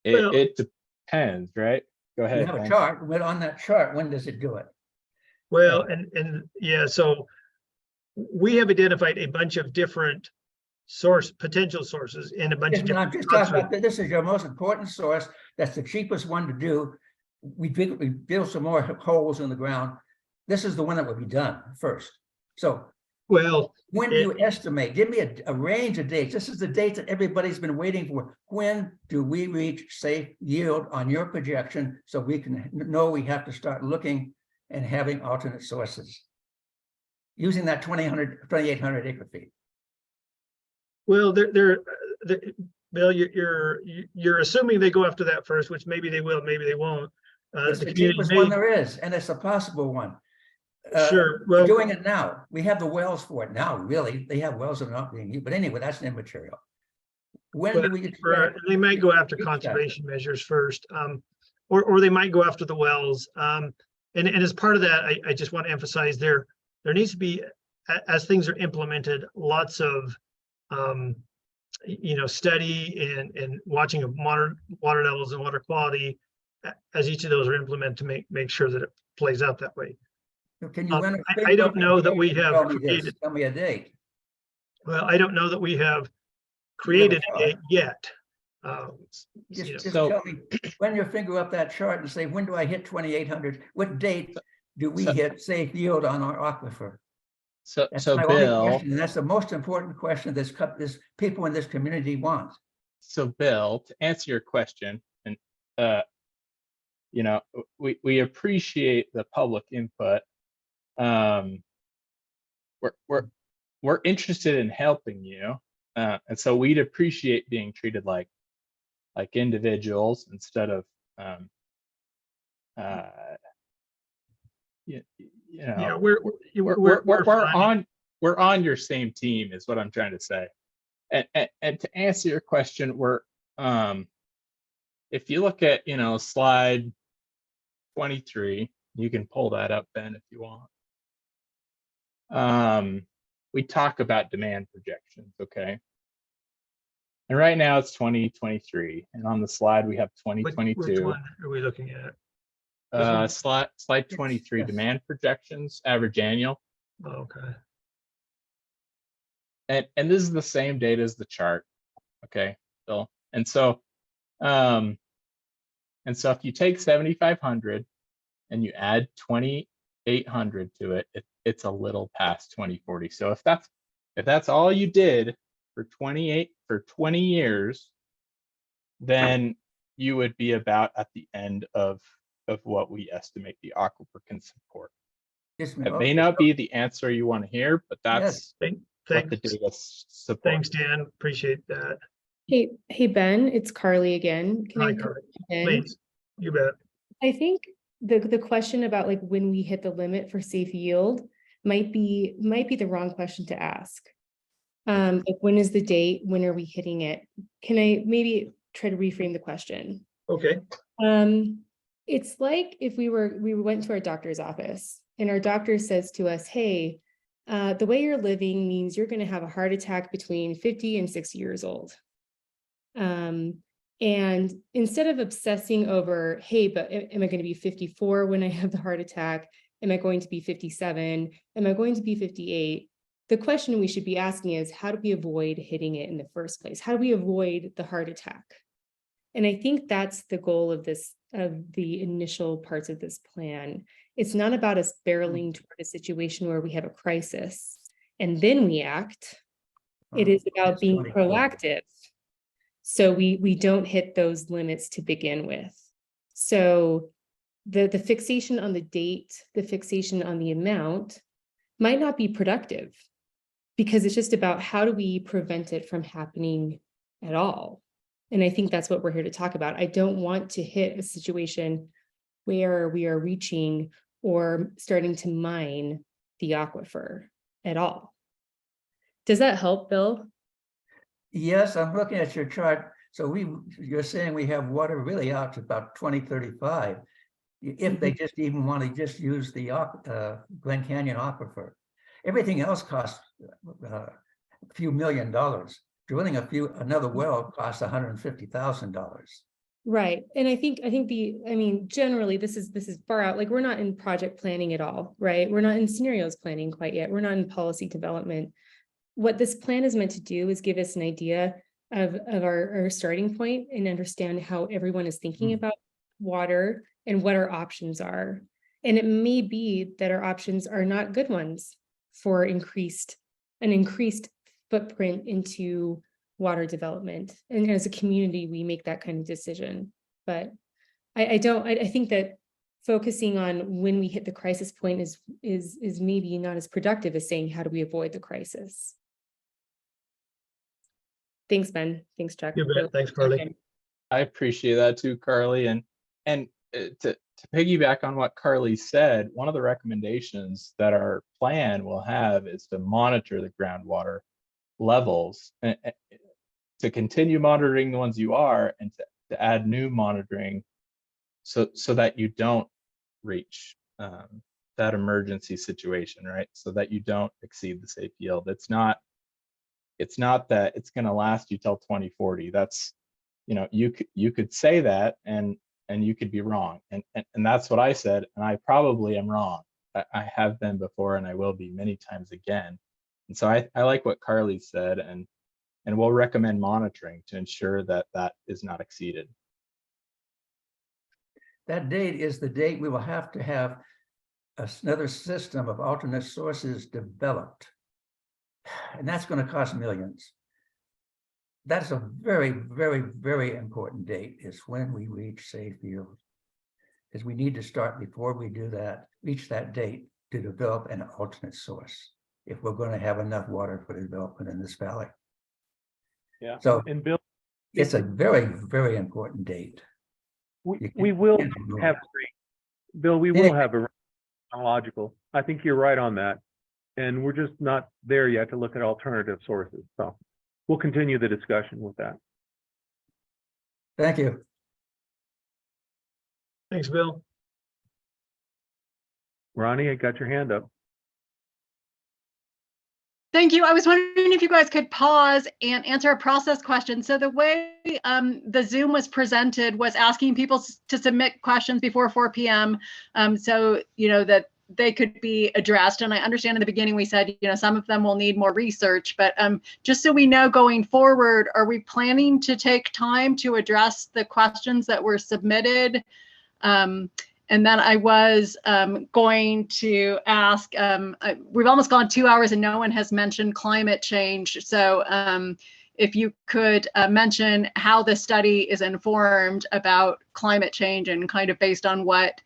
Well- It depends, right? Go You ahead. have a Ben. chart, but on that chart, when does it do it? Well, and yeah, so we have identified a bunch of different potential sources and a bunch of Yes, but I'm different. just talking about, this is your most important source. That's the cheapest one to do. We build some more holes in the ground. This is the one that will be done first. So Well, when do you estimate? Give me a range of dates. This is the date that everybody's been waiting for. When do we reach safe yield on your projection so we can know we have to start looking and having alternate sources? Using that 2,800 acre feet. well, Bill, you're assuming they go after that first, which maybe they will, maybe they won't. It's The the community cheapest may- one there is, and it's a possible one. Sure, We're well, doing it now. We have the wells for it now, really. They have wells that are not being used, but anyway, that's immaterial. When do we expect? they might go after reach that? conservation measures first, or they might go after the wells. And as part of that, I just want to emphasize there needs to be, as things are implemented, lots of study and watching of water levels and water quality as each of those are implemented to make sure that it plays out that way. Can you run a I figure don't up know and that we have tell me this? created- Tell me a date. Well, I don't know that we have created it yet. Just So- tell me, run your finger up that chart and say, when do I hit 2,800? What date do we hit safe yield on our aquifer? That's So my only Bill, question, and that's the most important question this people in this community want. so Bill, to answer your question, and we appreciate the public input. We're interested in helping you, and so we'd appreciate being treated like individuals instead of Yeah, we're on your same team is what I'm trying to say. And to answer your question, if you look at slide 23, you can pull that up, Ben, if you want. We talk about demand projections, okay? And right now it's 2023, and on the slide we have Which 2022. one are we looking at? one? Slide 23, Yes. demand projections, average annual. Oh, okay. And this is the same data as the chart, okay, Bill. And so if you take 7,500 and you add 2,800 to it, it's a little past 2040. So if that's all you did for 20 years, then you would be about at the end of what we estimate the aquifer can support. Yes, It may not be the answer you want to hear, but that's what the Thanks, data supports. thanks, Dan. Appreciate that. Hey, Ben, it's Carly again. Can Hi, I Carly. come in? Please, you bet. I think the question about like when we hit the limit for safe yield might be the wrong question to ask. Like when is the date? When are we hitting it? Can I maybe try to reframe the question? Okay, It's like if we went to our doctor's office and our doctor says to us, hey, the way you're living means you're going to have a heart attack between 50 and 60 years old. And instead of obsessing over, hey, but am I going to be 54 when I have the heart attack? Am I going to be 57? Am I going to be 58? The question we should be asking is, how do we avoid hitting it in the first place? How do we avoid the heart attack? And I think that's the goal of the initial parts of this plan. It's not about us barreling toward a situation where we have a crisis. and then we act. It is about It's being 2040. proactive. So we don't hit those limits to begin with. So the fixation on the date, the fixation on the amount might not be productive, because it's just about how do we prevent it from happening at all. And I think that's what we're here to talk about. I don't want to hit a situation where we are reaching or starting to mine the aquifer at all. Does that help, Bill? Yes, I'm looking at your chart. So you're saying we have water really out to about 2035. If they just even want to just use the Glen Canyon aquifer. Everything else costs a few $1 million. Drilling another well costs $150,000. Right. And I think generally this is far out, like we're not in project planning at all, right? We're not in scenarios planning quite yet. We're not in policy development. What this plan is meant to do is give us an idea of our starting point and understand how everyone is thinking about water and what our options are. And it may be that our options are not good ones for an increased footprint into water development. And as a community, we make that kind of decision. But I think that focusing on when we hit the crisis point is maybe not as productive as saying, how do we avoid the crisis? Thanks, Ben. Thanks, Chuck. You bet. Thanks, Carly. I appreciate that too, Carly. And to piggyback on what Carly said, one of the recommendations that our plan will have is to monitor the groundwater levels, and to continue monitoring the ones you are, and to add new monitoring so that you don't reach that emergency situation, right? So that you don't exceed the safe yield. It's not that it's going to last you till 2040. That's, you could say that and you could be wrong. And that's what I said. And I probably am wrong. I have been before, and I will be many times again. And so I like what Carly said, and we'll recommend monitoring to ensure that that is not exceeded. That date is the date we will have to have another system of alternate sources developed. And that's going to cost millions. That's a very, very, very important date, is when we reach safe yield. Because we need to start before we do that, reach that date to develop an alternate source if we're going to have enough water for development in this valley. Yeah. So And Bill, it's a very, very important date. we will can't ignore have, it. Bill, we will have a chronological. I think you're right on that. And we're just not there yet to look at alternative sources. So we'll continue the discussion with that. Thank you. Thanks, Bill. Ronnie, I got your hand up. Thank you. I was wondering if you guys could pause and answer a process question. So the way the Zoom was presented was asking people to submit questions before 4 p.m. So, that they could be addressed. And I understand in the beginning we said, some of them will need more research, but just so we know going forward, are we planning to take time to address the questions that were submitted? And then I was going to ask, we've almost gone 2 hours and no one has mentioned climate change. So if you could mention how the study is informed about climate change and kind of based on what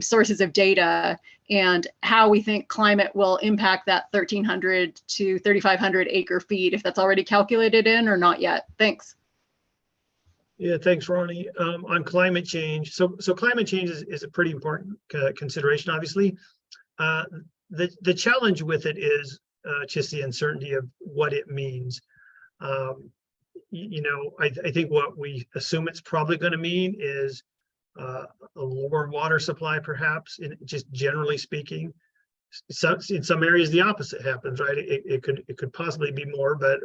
sources of data, and how we think climate will impact that 1,300 to 3,500 acre feet, if that's already calculated in or not yet. Thanks. Yeah, thanks, Ronnie. On climate change, so climate change is a pretty important consideration, obviously. The challenge with it is just the uncertainty of what it means. I think what we assume it's probably going to mean is a lower water supply, perhaps, just generally speaking. In some areas, the opposite happens, right? It could possibly be more, but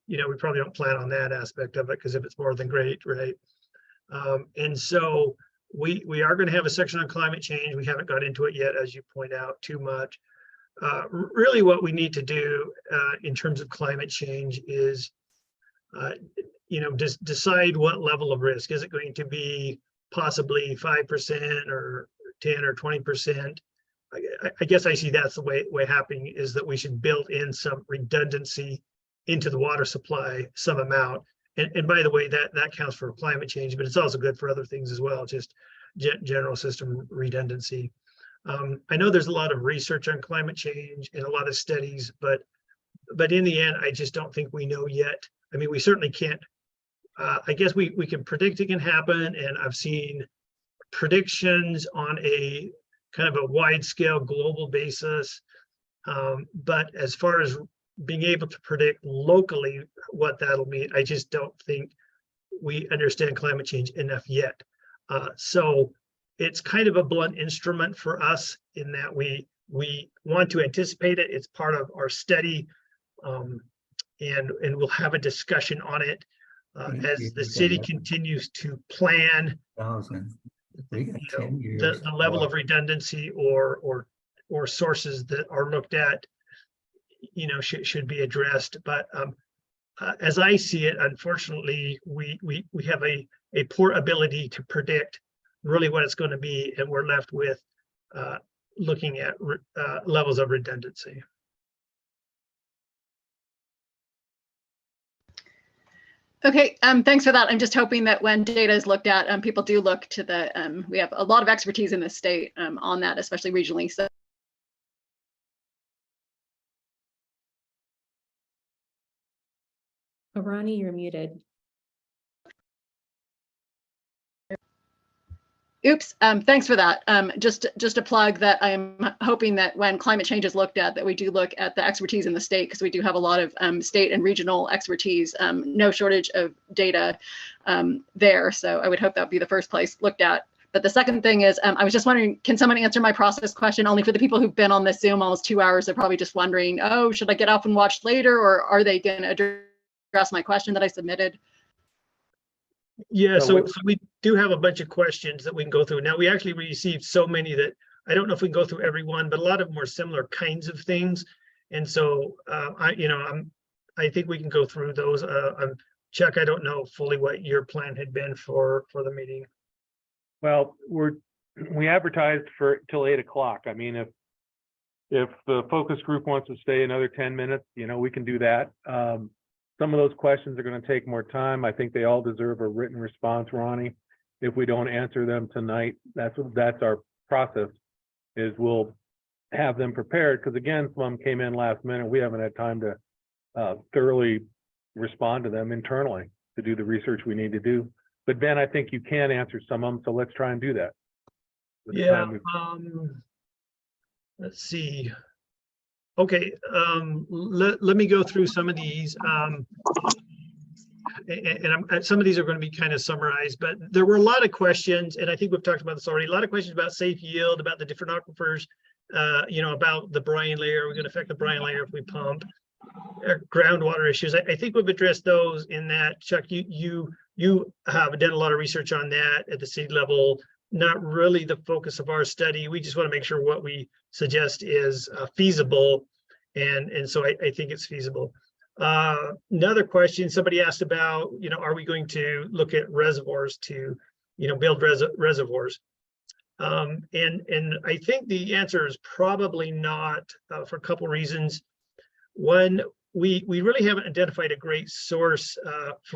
we probably don't plan on that aspect of it, because if it's more, than great, right? And so we are going to have a section on climate change. We haven't got into it yet, as you point out, too much. Really, what we need to do in terms of climate change is, just decide what level of risk. Is it going to be possibly 5% or 10 or 20%? I guess I see that's the way happening, is that we should build in some redundancy into the water supply, some amount. And by the way, that counts for climate change, but it's also good for other things as well, just general system redundancy. I know there's a lot of research on climate change and a lot of studies, but in the end, I just don't think we know yet. I mean, we certainly can't. I guess we can predict it can happen, and I've seen predictions on a kind of a wide scale global basis. But as far as being able to predict locally what that'll mean, I just don't think we understand climate change enough yet. So it's kind of a blunt instrument for us in that we want to anticipate it. It's part of our study, and we'll have a discussion on it as the city continues to plan the level of redundancy or sources that are looked at, should be addressed. But as I see it, unfortunately, we have a poor ability to predict really what it's going to be, and we're left with looking at levels of redundancy. Okay, thanks for that. I'm just hoping that when data is looked at, people do look to the, we have a lot of expertise in the state on that, especially regionally. So Ronnie, you're muted. oops, thanks for that. Just a plug that I'm hoping that when climate change is looked at, that we do look at the expertise in the state, because we do have a lot of state and regional expertise, no shortage of data there. So I would hope that would be the first place looked at. But the second thing is, I was just wondering, can someone answer my process question? Only for the people who've been on this Zoom almost 2 hours, they're probably just wondering, oh, should I get off and watch later, or are they going to address my question that I submitted? Yeah, So so we do have a bunch of questions that we can go through. Now, we actually received so many that I don't know if we can go through every one, but a lot of them are similar kinds of things. And so I think we can go through those. Chuck, I don't know fully what your plan had been for the meeting. Well, we advertised for till 8 o'clock. I mean, if the focus group wants to stay another 10 minutes, we can do that. Some of those questions are going to take more time. I think they all deserve a written response, Ronnie. If we don't answer them tonight, that's our process, is we'll have them prepared, because again, some of them came in last minute. We haven't had time to thoroughly respond to them internally to do the research we need to do. But Ben, I think you can answer some of them, so let's try and do that. Yeah, let's see. Okay, let me go through some of these. Some of these are going to be kind of summarized, but there were a lot of questions, and I think we've talked about this already. A lot of questions about safe yield, about the different aquifers, about the brine layer. We're going to affect the brine layer if we pump. Groundwater issues. I think we've addressed those in that. Chuck, you have done a lot of research on that at the city level. Not really the focus of our study. We just want to make sure what we suggest is feasible, and so I think it's feasible. Another question somebody asked about, are we going to look at reservoirs to, build reservoirs? And I think the answer is probably not, for a couple reasons. One, we really haven't identified a great source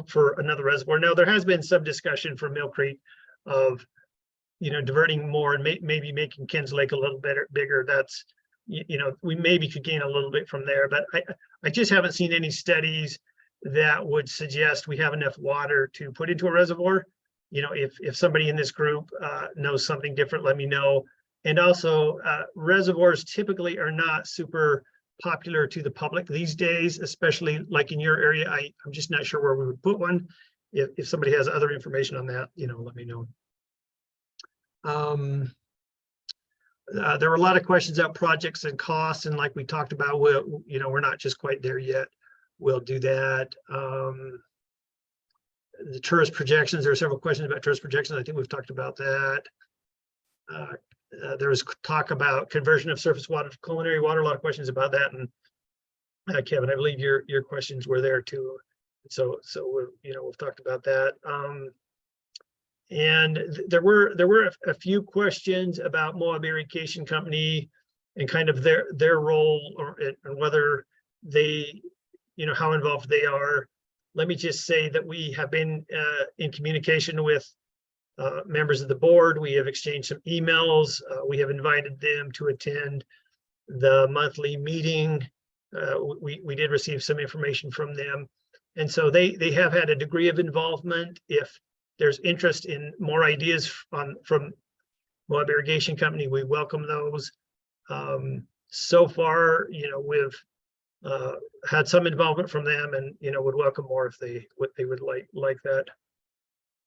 for another reservoir. Now, there has been some discussion from Mill Creek of diverting more and maybe making Ken's Lake a little bigger. That's, we maybe could gain a little bit from there, but I just haven't seen any studies that would suggest we have enough water to put into a reservoir. If somebody in this group knows something different, let me know. And also, reservoirs typically are not super popular to the public these days, especially like in your area. I'm just not sure where we would put one. If somebody has other information on that, let me know. There were a lot of questions about projects and costs, and like we talked about, we're not just quite there yet. We'll do that. The tourist projections, there are several questions about tourist projections. I think we've talked about that. There was talk about conversion of surface water to culinary water, a lot of questions about that. And Kevin, I believe your questions were there too. So we've talked about that. And there were a few questions about Moab Irrigation Company. and kind of their role or and whether they, how involved they are. Let me just say that we have been in communication with members of the board. We have exchanged some emails. We have invited them to attend the monthly meeting. We did receive some information from them. And so they have had a degree of involvement. If there's interest in more ideas from Moab Irrigation Company, we welcome those. So far, we've had some involvement from them, and would welcome more if they would like that.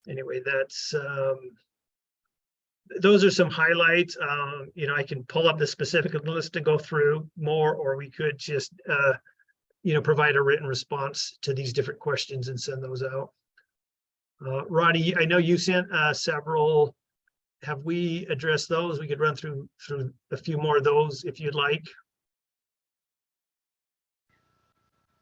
Anyway, that's those are some highlights. I can pull up the specific list to go through more, or we could just provide a written response to these different questions and send those out. Ronnie, I know you sent several. Have we addressed those? We could run through a few more of those if you'd like.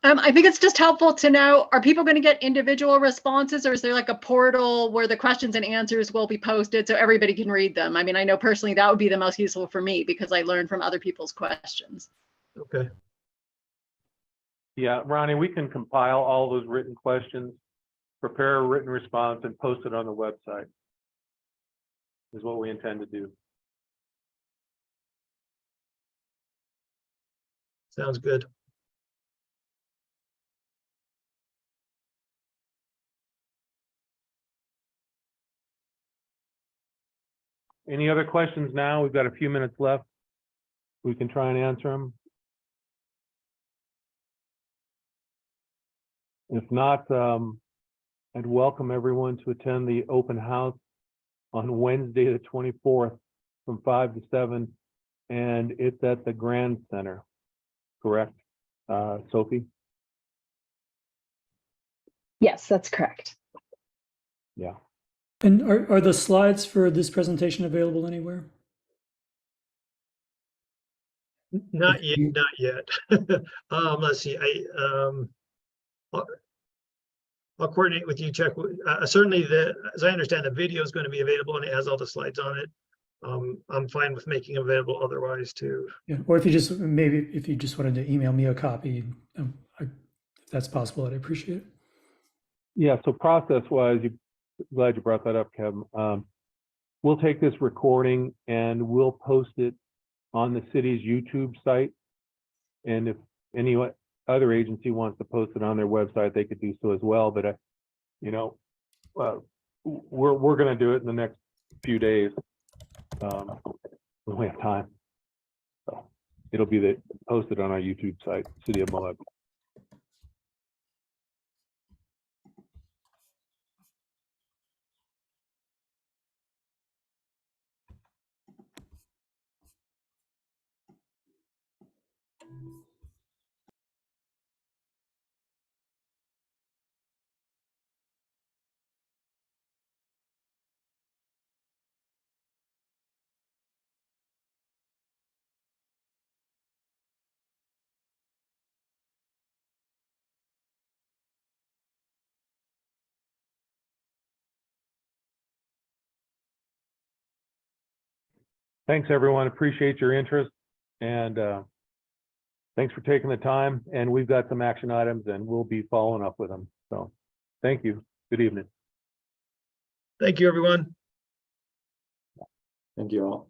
I think it's just helpful to know, are people going to get individual responses, or is there like a portal where the questions and answers will be posted so everybody can read them? I mean, I know personally that would be the most useful for me because I learn from other people's questions. Okay. Yeah, Ronnie, we can compile all those written questions, prepare a written response, and post it on the website. Is what we intend to do. Sounds good. Any other questions now? We've got a few minutes left. We can try and answer them. If not, I'd welcome everyone to attend the open house on Wednesday, the 24th from 5 to 7. And it's at the Grand Center, correct, Sophie? Yes, that's correct. Yeah. And are the slides for this presentation available anywhere? Not yet, not yet. Let's see. I'll coordinate with you, Chuck. Certainly, as I understand, the video is going to be available and it has all the slides on it. I'm fine with making it available otherwise too. Yeah. Or if you just wanted to email me a copy, if that's possible, I'd appreciate it. Yeah. So process-wise, glad you brought that up, Kevin. We'll take this recording and we'll post it on the city's YouTube site. And if any other agency wants to post it on their website, they could do so as well. But we're going to do it in the next few days when we have time. So it'll be posted on our YouTube site, City of Moab. Thanks, everyone. Appreciate your interest, and thanks for taking the time. And we've got some action items, and we'll be following up with them. So thank you. Good evening. Thank you, everyone. Thank you all.